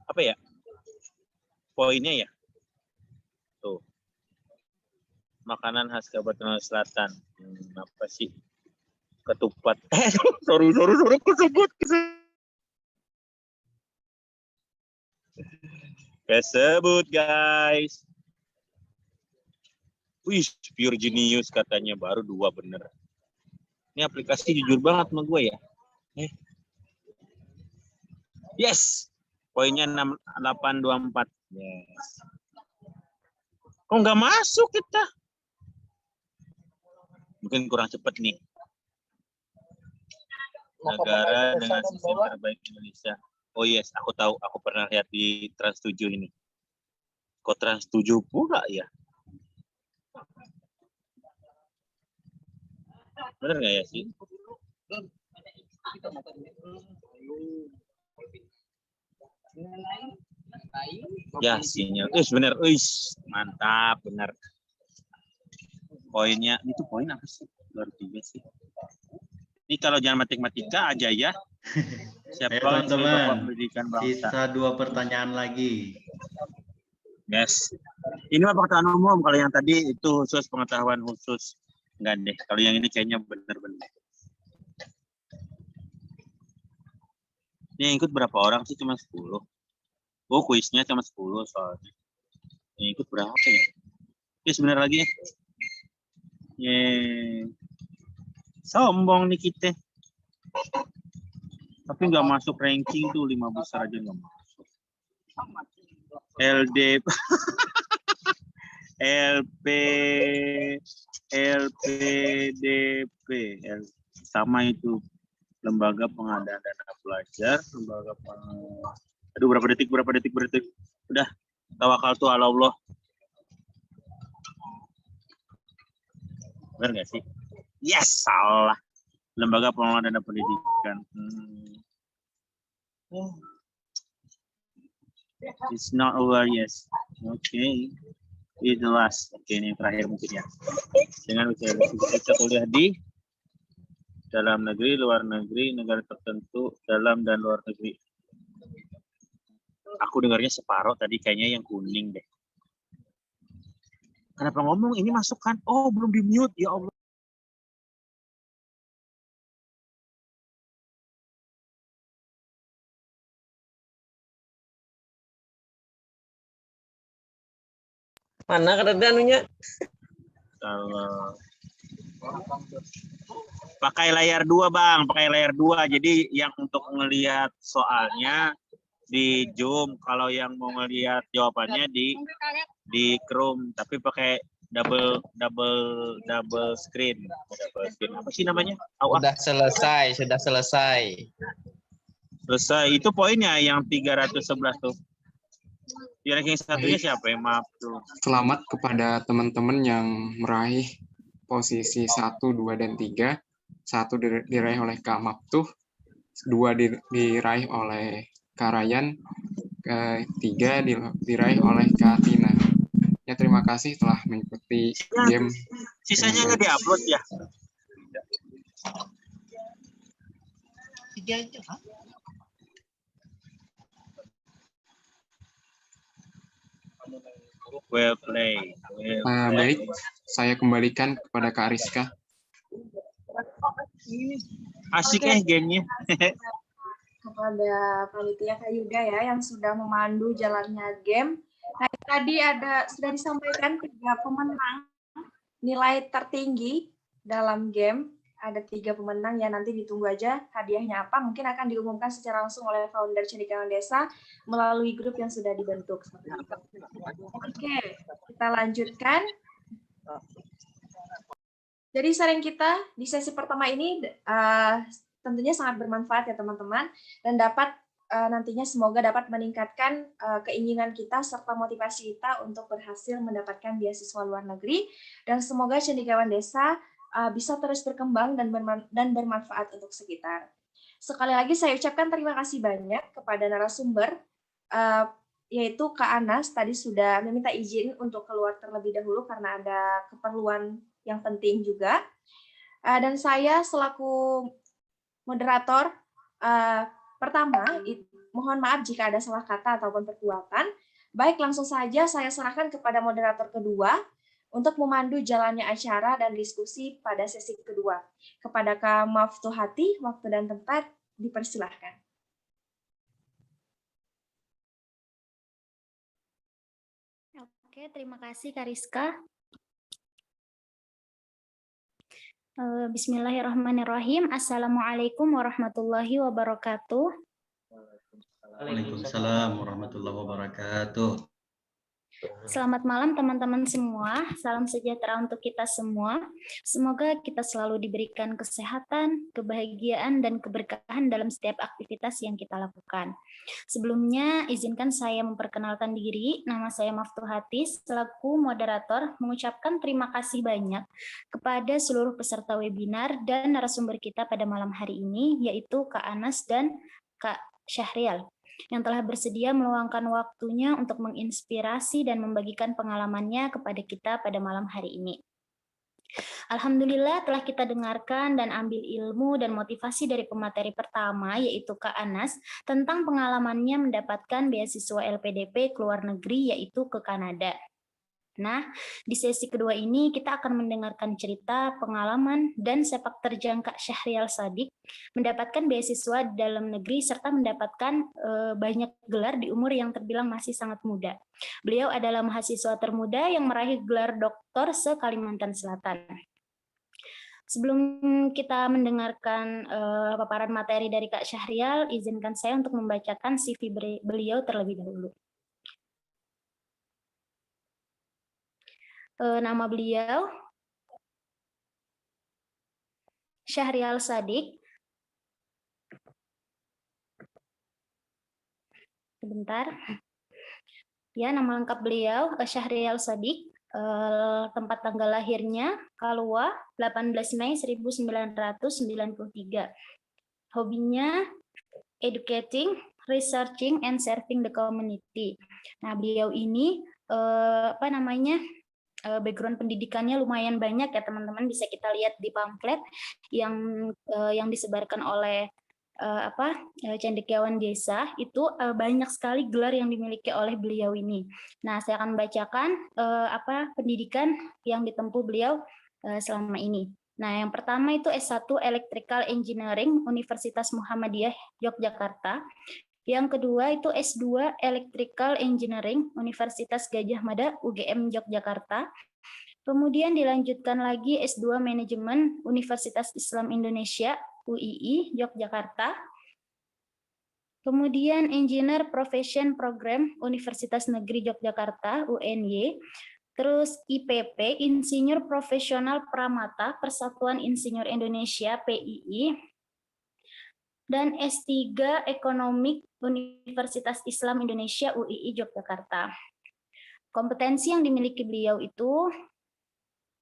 apa ya? Poinnya ya. Tuh. Makanan khas Kabupaten Selatan. Apa sih? Ketupat. Sorry kesebut. Kesebut guys. Wih, pure genius katanya baru 2 bener. Ini aplikasi jujur banget sama gue ya. Yes. Poinnya 824. Yes. Kok nggak masuk kita? Mungkin kurang cepat nih. Negara dengan sistem terbaik Indonesia. Oh yes, aku tahu. Aku pernah lihat di Trans 7 ini. Kok Trans 7 pula ya? Bener nggak ya sih? Ya sinyal. Bener. Mantap, bener. Poinnya itu poin apa sih? Luar biasa sih. Ini kalau jangan matematika aja ya. Siapa teman-teman? Pendidikan bangsa. Sisa 2 pertanyaan lagi. Yes. Ini mah pengetahuan umum. Kalau yang tadi itu khusus pengetahuan khusus. Enggak deh. Kalau yang ini kayaknya benar-benar. Ini yang ikut berapa orang sih? Cuma 10. Oh, kuisnya cuma 10 soalnya. Yang ikut berapa ya? Oke, sebentar lagi ya. Yeay. Sombong nih kita. Tapi nggak masuk ranking tuh 5 besar aja nggak masuk. LDP, LPDP, sama itu lembaga pengadaan dana pelajar, aduh berapa detik, udah tawakal tuh ala Allah. Benar nggak sih? Yes, salah. Lembaga pengelola dana pendidikan. It's not over, yes. Okay. Iya jelas. Oke, ini yang terakhir mungkin ya. Dengan kita kuliah di dalam negeri, luar negeri, negara tertentu, dalam dan luar negeri. Aku dengarnya separuh tadi, kayaknya yang kuning deh. Kenapa ngomong ini masuk kan? Oh, belum di mute, ya Allah. Mana kada ada anunya? Kalau pakai layar 2 Bang, pakai layar 2. Jadi yang untuk ngelihat soalnya di Zoom, kalau yang mau ngelihat jawabannya di Chrome, tapi pakai double screen. Double screen. Apa sih namanya? Sudah selesai, sudah selesai. Selesai. Itu poinnya yang 311 tuh. Ranking satunya siapa yang maaf tuh? Selamat kepada teman-teman yang meraih posisi 1, 2, dan 3. 1 diraih oleh Kak Maftuh, 2 diraih oleh Kak Ryan, 3 diraih oleh Kak Tina. Ya, terima kasih telah mengikuti game. Sisanya nggak diupload ya? Well play. Baik, saya kembalikan kepada Kak Rizka. Asik gamenya. Kepada panitia Kak Yuda ya yang sudah memandu jalannya game. Nah, tadi sudah disampaikan 3 pemenang nilai tertinggi dalam game. Ada 3 pemenang ya, nanti ditunggu aja hadiahnya apa. Mungkin akan diumumkan secara langsung oleh founder Cendekiawan Desa melalui grup yang sudah dibentuk. Oke, kita lanjutkan. Jadi sharing kita di sesi pertama ini tentunya sangat bermanfaat ya teman-teman, dan dapat nantinya semoga dapat meningkatkan keinginan kita serta motivasi kita untuk berhasil mendapatkan beasiswa luar negeri, dan semoga Cendekiawan Desa bisa terus berkembang dan bermanfaat untuk sekitar. Sekali lagi saya ucapkan terima kasih banyak kepada narasumber, yaitu Kak Anas tadi sudah meminta izin untuk keluar terlebih dahulu karena ada keperluan yang penting juga. Dan saya selaku moderator pertama, mohon maaf jika ada salah kata ataupun perbuatan. Baik, langsung saja saya serahkan kepada moderator kedua untuk memandu jalannya acara dan diskusi pada sesi kedua. Kepada Kak Maftuh Hati, waktu dan tempat dipersilahkan. Oke, terima kasih Kak Rizka. Bismillahirrahmanirrahim. Assalamualaikum warahmatullahi wabarakatuh. Waalaikumsalam warahmatullahi wabarakatuh. Selamat malam teman-teman semua. Salam sejahtera untuk kita semua. Semoga kita selalu diberikan kesehatan, kebahagiaan, dan keberkahan dalam setiap aktivitas yang kita lakukan. Sebelumnya, izinkan saya memperkenalkan diri. Nama saya Maftuh Hati, selaku moderator, mengucapkan terima kasih banyak kepada seluruh peserta webinar dan narasumber kita pada malam hari ini, yaitu Kak Anas dan Kak Syahrial, yang telah bersedia meluangkan waktunya untuk menginspirasi dan membagikan pengalamannya kepada kita pada malam hari ini. Alhamdulillah telah kita dengarkan dan ambil ilmu dan motivasi dari pemateri pertama, yaitu Kak Anas, tentang pengalamannya mendapatkan beasiswa LPDP ke luar negeri, yaitu ke Kanada. Nah, di sesi kedua ini kita akan mendengarkan cerita, pengalaman, dan sepak terjang Kak Syahrial Sadiq mendapatkan beasiswa di dalam negeri serta mendapatkan banyak gelar di umur yang terbilang masih sangat muda. Beliau adalah mahasiswa termuda yang meraih gelar doktor se-Kalimantan Selatan. Sebelum kita mendengarkan paparan materi dari Kak Syahrial, izinkan saya untuk membacakan CV beliau terlebih dahulu. Nama beliau Syahrial Sadiq. Sebentar. Ya, nama lengkap beliau Syahrial Sadiq. Tempat tanggal lahirnya Kalua, 18 Mei 1993. Hobinya educating, researching, and serving the community. Nah, beliau ini background pendidikannya lumayan banyak ya teman-teman, bisa kita lihat di pamflet yang disebarkan oleh Cendekiawan Desa itu banyak sekali gelar yang dimiliki oleh beliau ini. Nah, saya akan bacakan pendidikan yang ditempuh beliau selama ini. Nah, yang pertama itu S1 Electrical Engineering Universitas Muhammadiyah Yogyakarta. Yang kedua itu S2 Electrical Engineering Universitas Gadjah Mada UGM Yogyakarta. Kemudian dilanjutkan lagi S2 Manajemen Universitas Islam Indonesia UII Yogyakarta. Kemudian Engineer Profession Program Universitas Negeri Yogyakarta UNY. Terus IPP Insinyur Profesional Pramata Persatuan Insinyur Indonesia PII. Dan S3 Ekonomik Universitas Islam Indonesia UII Yogyakarta. Kompetensi yang dimiliki beliau itu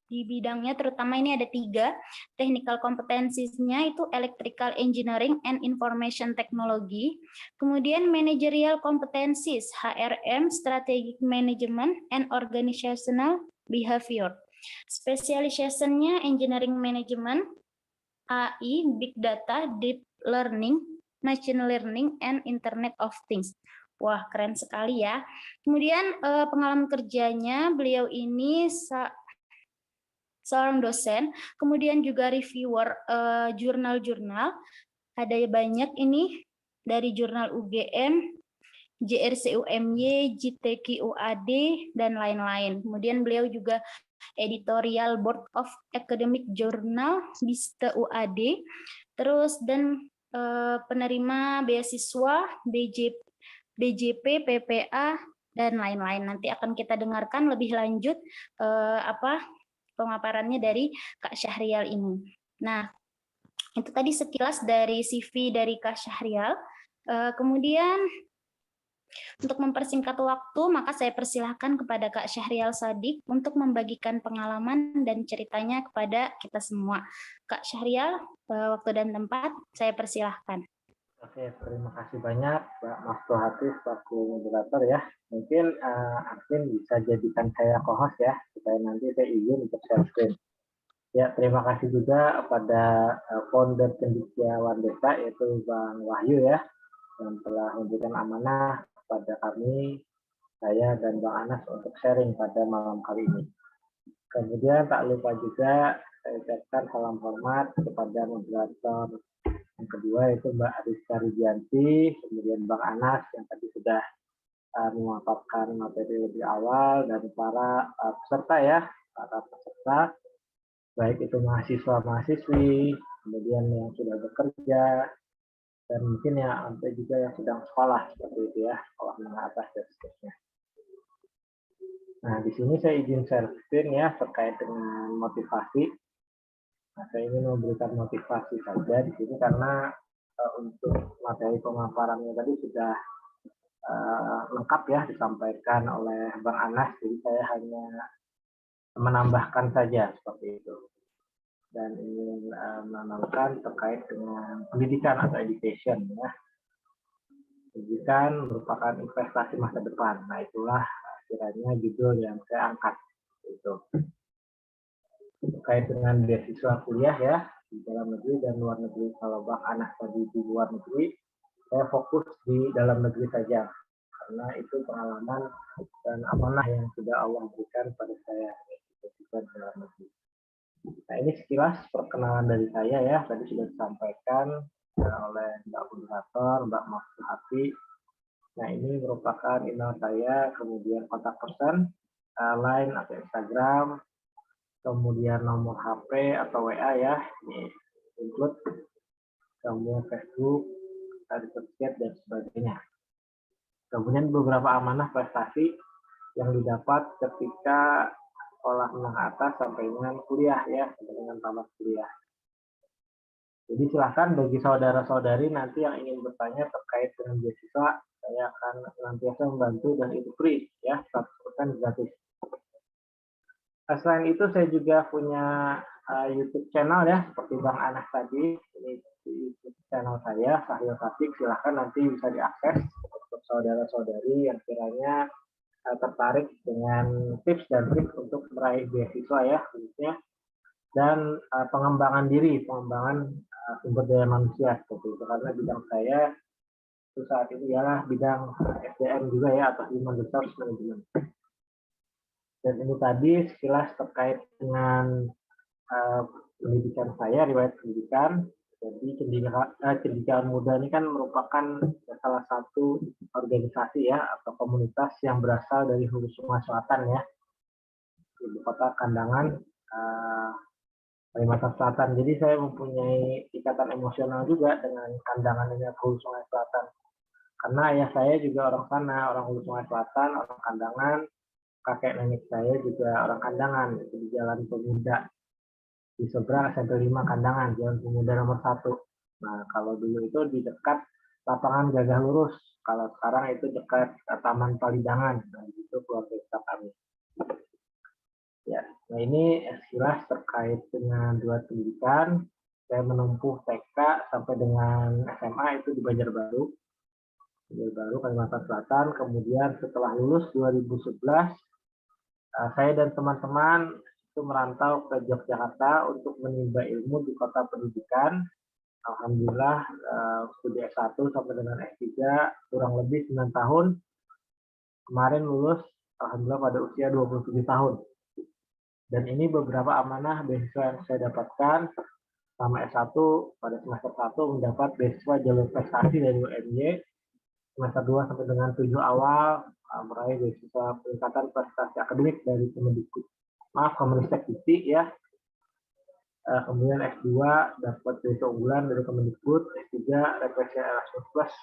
di bidangnya terutama ini ada 3. Technical kompetensinya itu Electrical Engineering and Information Technology. Kemudian Managerial Competencies HRM Strategic Management and Organizational Behavior. Specialization-nya Engineering Management, AI, Big Data, Deep Learning, Machine Learning, and Internet of Things. Wah, keren sekali ya. Kemudian pengalaman kerjanya beliau ini seorang dosen, kemudian juga reviewer jurnal-jurnal, ada banyak ini dari jurnal UGM, JRCUMY, JTQUAD, dan lain-lain. Kemudian beliau juga editorial Board of Academic Journal, BISTA UAD, terus dan penerima beasiswa BJP, PPA, dan lain-lain. Nanti akan kita dengarkan lebih lanjut pemaparannya dari Kak Syahrial ini. Nah, itu tadi sekilas dari CV dari Kak Syahrial. Kemudian untuk mempersingkat waktu, maka saya persilahkan kepada Kak Syahrial Sadiq untuk membagikan pengalaman dan ceritanya kepada kita semua. Kak Syahrial, waktu dan tempat saya persilahkan. Oke, terima kasih banyak Mbak Maftuhati selaku moderator ya. Mungkin admin bisa jadikan saya co-host ya, supaya nanti saya izin untuk share screen. Ya, terima kasih juga kepada founder Cendekiawan Desa yaitu Bang Wahyu ya, yang telah memberikan amanah kepada kami, saya dan Bang Anas untuk sharing pada malam kali ini. Kemudian tak lupa juga saya ucapkan salam hormat kepada moderator yang kedua itu Mbak Ariska Ridianti, kemudian Bang Anas yang tadi sudah memaparkan materi lebih awal, dan para peserta ya, para peserta, baik itu mahasiswa-mahasiswi, kemudian yang sudah bekerja, dan mungkin ya sampai juga yang sedang sekolah seperti itu ya, sekolah menengah atas dan seterusnya. Nah, di sini saya izin share screen ya terkait dengan motivasi. Nah, saya ingin memberikan motivasi saja di sini karena untuk materi pemaparannya tadi sudah lengkap ya disampaikan oleh Bang Anas, jadi saya hanya menambahkan saja seperti itu. Dan ingin menambahkan terkait dengan pendidikan atau education ya. Pendidikan merupakan investasi masa depan. Nah, itulah kiranya judul yang saya angkat itu. Terkait dengan beasiswa kuliah ya di dalam negeri dan luar negeri. Kalau Bang Anas tadi di luar negeri, saya fokus di dalam negeri saja karena itu pengalaman dan amanah yang sudah Allah berikan pada saya beasiswa di dalam negeri. Nah, ini sekilas perkenalan dari saya ya, tadi sudah disampaikan oleh Mbak Moderator, Mbak Maftuhati. Nah, ini merupakan email saya, kemudian kontak person, line atau Instagram, kemudian nomor HP atau WA ya, ini include, kemudian Facebook, chat dan sebagainya. Kemudian beberapa amanah prestasi yang didapat ketika sekolah menengah atas sampai dengan kuliah ya, sampai dengan tamat kuliah. Jadi silahkan bagi saudara-saudari nanti yang ingin bertanya terkait dengan beasiswa, saya akan senantiasa membantu dan itu free ya, 100% gratis. Selain itu saya juga punya YouTube channel ya, seperti Bang Anas tadi, ini YouTube channel saya, Syahrial Sadiq, silahkan nanti bisa diakses untuk saudara-saudari yang kiranya tertarik dengan tips dan trik untuk meraih beasiswa ya khususnya, dan pengembangan diri, pengembangan sumber daya manusia seperti itu, karena bidang saya itu saat ini ialah bidang SDM juga ya, atau Human Resource Management. Dan ini tadi sekilas terkait dengan pendidikan saya, riwayat pendidikan. Jadi Cendekiawan Muda ini kan merupakan salah satu organisasi ya atau komunitas yang berasal dari Hulu Sungai Selatan ya, ibu kota Kandangan, Kalimantan Selatan. Jadi saya mempunyai ikatan emosional juga dengan Kandangan ini, Hulu Sungai Selatan. Karena ayah saya juga orang sana, orang Hulu Sungai Selatan, orang Kandangan. Kakek nenek saya juga orang Kandangan, itu di Jalan Pemuda. Di seberang SMP 5 Kandangan, Jalan Pemuda nomor 1. Nah, kalau dulu itu di dekat lapangan Gagah Lurus. Kalau sekarang itu dekat Taman Palidangan. Nah, itu keluarga besar kami. Ya, nah ini sekilas terkait dengan dua pendidikan. Saya menempuh TK sampai dengan SMA itu di Banjarbaru. Banjarbaru, Kalimantan Selatan. Kemudian setelah lulus 2011, saya dan teman-teman itu merantau ke Yogyakarta untuk menimba ilmu di kota pendidikan. Alhamdulillah studi S1 sampai dengan S3 kurang lebih 9 tahun. Kemarin lulus alhamdulillah pada usia 27 tahun. Dan ini beberapa amanah beasiswa yang saya dapatkan. Sama S1 pada semester 1 mendapat beasiswa jalur prestasi dari UMY. Semester 2 sampai dengan 7 awal meraih beasiswa peningkatan prestasi akademik dari Kemenristek Dikti ya. Kemudian S2 dapat beasiswa unggulan dari Kemendikbud, S3 refleksi Erasmus Plus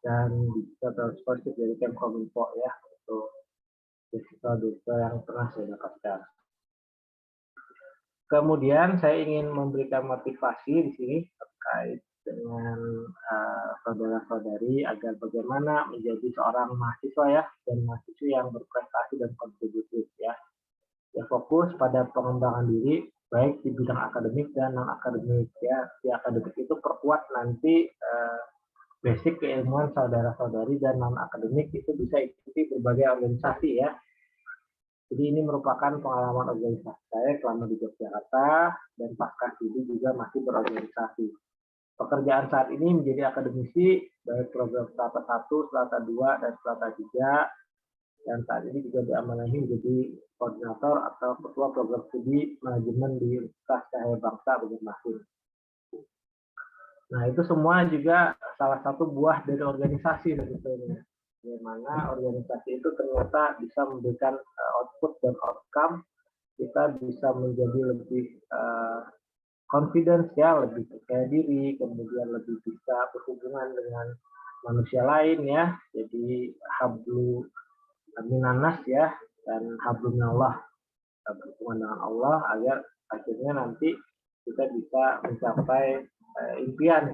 dan digital scholarship dari Kemkominfo ya, itu beasiswa yang pernah saya dapatkan. Kemudian saya ingin memberikan motivasi di sini terkait dengan saudara-saudari agar bagaimana menjadi seorang mahasiswa ya, dan mahasiswa yang berprestasi dan kontributif ya. Ya, fokus pada pengembangan diri baik di bidang akademik dan non akademik ya. Di akademik itu perkuat nanti basic keilmuan saudara-saudari, dan non akademik itu bisa ikuti berbagai organisasi ya. Jadi ini merupakan pengalaman organisasi saya selama di Yogyakarta, dan pasca studi juga masih berorganisasi. Pekerjaan saat ini menjadi akademisi baik program Strata 1, Strata 2, dan Strata 3. Dan saat ini juga diamanahi menjadi koordinator atau ketua program studi manajemen di Universitas Cahaya Bangsa Banjarmasin. Nah, itu semua juga salah satu buah dari organisasi sebetulnya. Bagaimana organisasi itu ternyata bisa memberikan output dan outcome, kita bisa menjadi lebih confidence ya, lebih percaya diri, kemudian lebih bisa berhubungan dengan manusia lain ya. Jadi hablu minanas ya, dan hablumillah, berhubungan dengan Allah agar akhirnya nanti kita bisa mencapai impian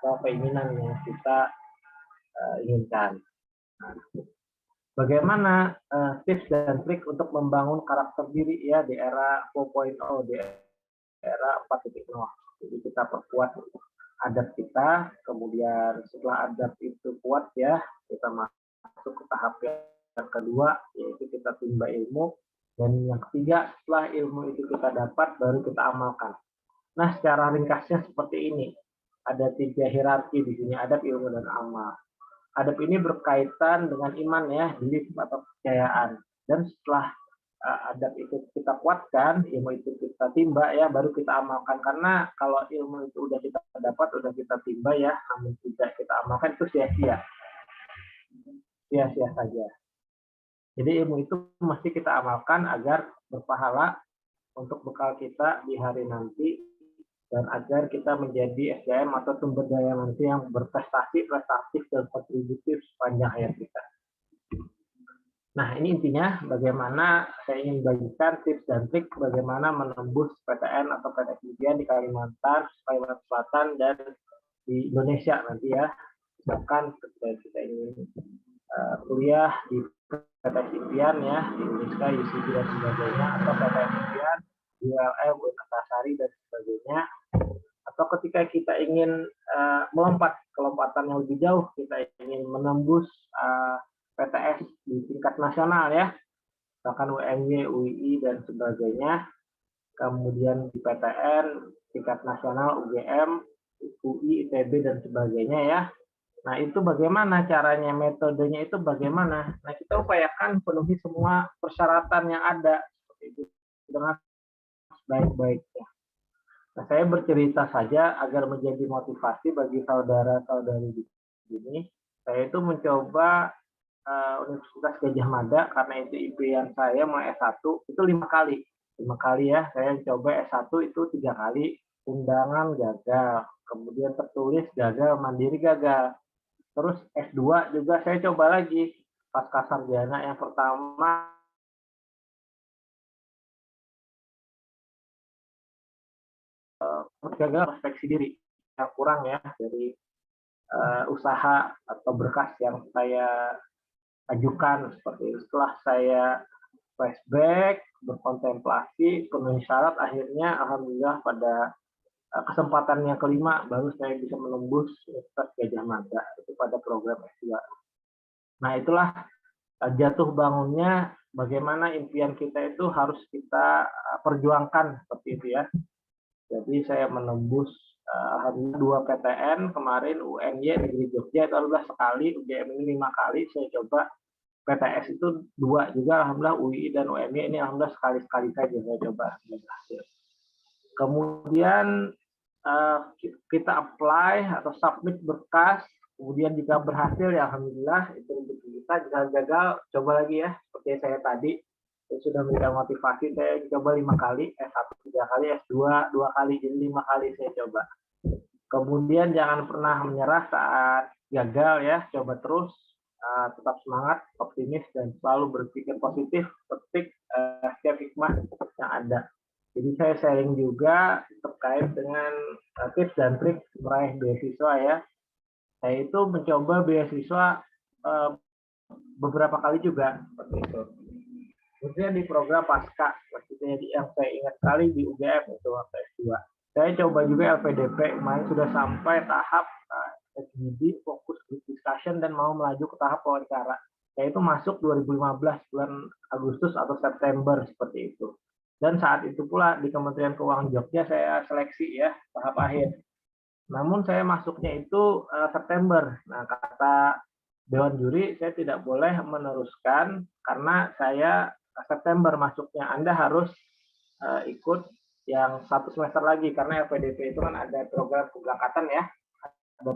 atau keinginan yang kita inginkan. Nah, bagaimana tips dan trik untuk membangun karakter diri ya di era 4.0, di era 4.0. Jadi kita perkuat adab kita, kemudian setelah adab itu kuat ya, kita masuk ke tahap yang kedua, yaitu kita timba ilmu, dan yang ketiga setelah ilmu itu kita dapat baru kita amalkan. Nah, secara ringkasnya seperti ini. Ada 3 hierarki di sini, adab, ilmu, dan amal. Adab ini berkaitan dengan iman ya, belief atau kepercayaan. Dan setelah adab itu kita kuatkan, ilmu itu kita timba ya, baru kita amalkan. Karena kalau ilmu itu udah kita dapat, udah kita timba ya, namun tidak kita amalkan, itu sia-sia. Sia-sia saja. Jadi ilmu itu mesti kita amalkan agar berpahala untuk bekal kita di hari nanti, dan agar kita menjadi SDM atau sumber daya manusia yang berprestasi, prestatif, dan kontributif sepanjang hayat kita. Nah, ini intinya bagaimana saya ingin bagikan tips dan trik bagaimana menembus PTN atau PTS impian di Kalimantan Selatan, dan di Indonesia nanti ya. Bahkan ketika kita ingin kuliah di PTS impian ya, di Indonesia, UCB dan sebagainya, atau PTS impian, ULM, Antasari dan sebagainya, atau ketika kita ingin melompat ke lompatan yang lebih jauh, kita ingin menembus PTS di tingkat nasional ya, misalkan UMY, UII, dan sebagainya. Kemudian di PTN, tingkat nasional, UGM, UI, ITB, dan sebagainya ya. Nah, itu bagaimana caranya, metodenya itu bagaimana? Nah, kita upayakan penuhi semua persyaratan yang ada dengan baik-baiknya. Nah, saya bercerita saja agar menjadi motivasi bagi saudara-saudari di sini. Saya itu mencoba Universitas Gadjah Mada karena itu impian saya mau S1 itu 5 kali. 5 kali ya, saya coba S1 itu 3 kali, undangan gagal, kemudian tertulis gagal, mandiri gagal. Terus S2 juga saya coba lagi, pasca sarjana yang pertama gagal prospeksi diri, yang kurang ya dari usaha atau berkas yang saya ajukan seperti itu. Setelah saya flashback, berkontemplasi, penuhi syarat, akhirnya alhamdulillah pada kesempatan yang kelima baru saya bisa menembus Universitas Gadjah Mada itu pada program S2. Nah, itulah jatuh bangunnya bagaimana impian kita itu harus kita perjuangkan seperti itu ya. Jadi saya menembus alhamdulillah 2 PTN kemarin, UNY Negeri Jogja itu alhamdulillah sekali, UGM ini 5 kali saya coba, PTS itu 2 juga alhamdulillah, UI dan UMY ini alhamdulillah sekali-sekali saja saya coba berhasil. Kemudian kita apply atau submit berkas, kemudian jika berhasil ya alhamdulillah itu rezeki kita, jika gagal coba lagi ya, seperti saya tadi saya sudah memberikan motivasi, saya coba 5 kali, S1 3 kali, S2 2 kali, jadi 5 kali saya coba. Kemudian jangan pernah menyerah saat gagal ya, coba terus, tetap semangat, optimis, dan selalu berpikir positif, petik setiap hikmah yang ada. Jadi saya sharing juga terkait dengan tips dan trik meraih beasiswa ya. Saya itu mencoba beasiswa beberapa kali juga seperti itu. Kemudian di program pasca, maksudnya yang saya ingat sekali di UGM itu waktu S2. Saya coba juga LPDP, kemarin sudah sampai tahap SGD, fokus group discussion, dan mau melaju ke tahap wawancara. Saya itu masuk 2015, bulan Agustus atau September seperti itu. Dan saat itu pula di Kementerian Keuangan Jogja saya seleksi ya, tahap akhir. Namun saya masuknya itu September. Nah, kata Dewan Juri, saya tidak boleh meneruskan karena saya September masuknya. Anda harus ikut yang 1 semester lagi karena LPDP itu kan ada program keberangkatan ya, ada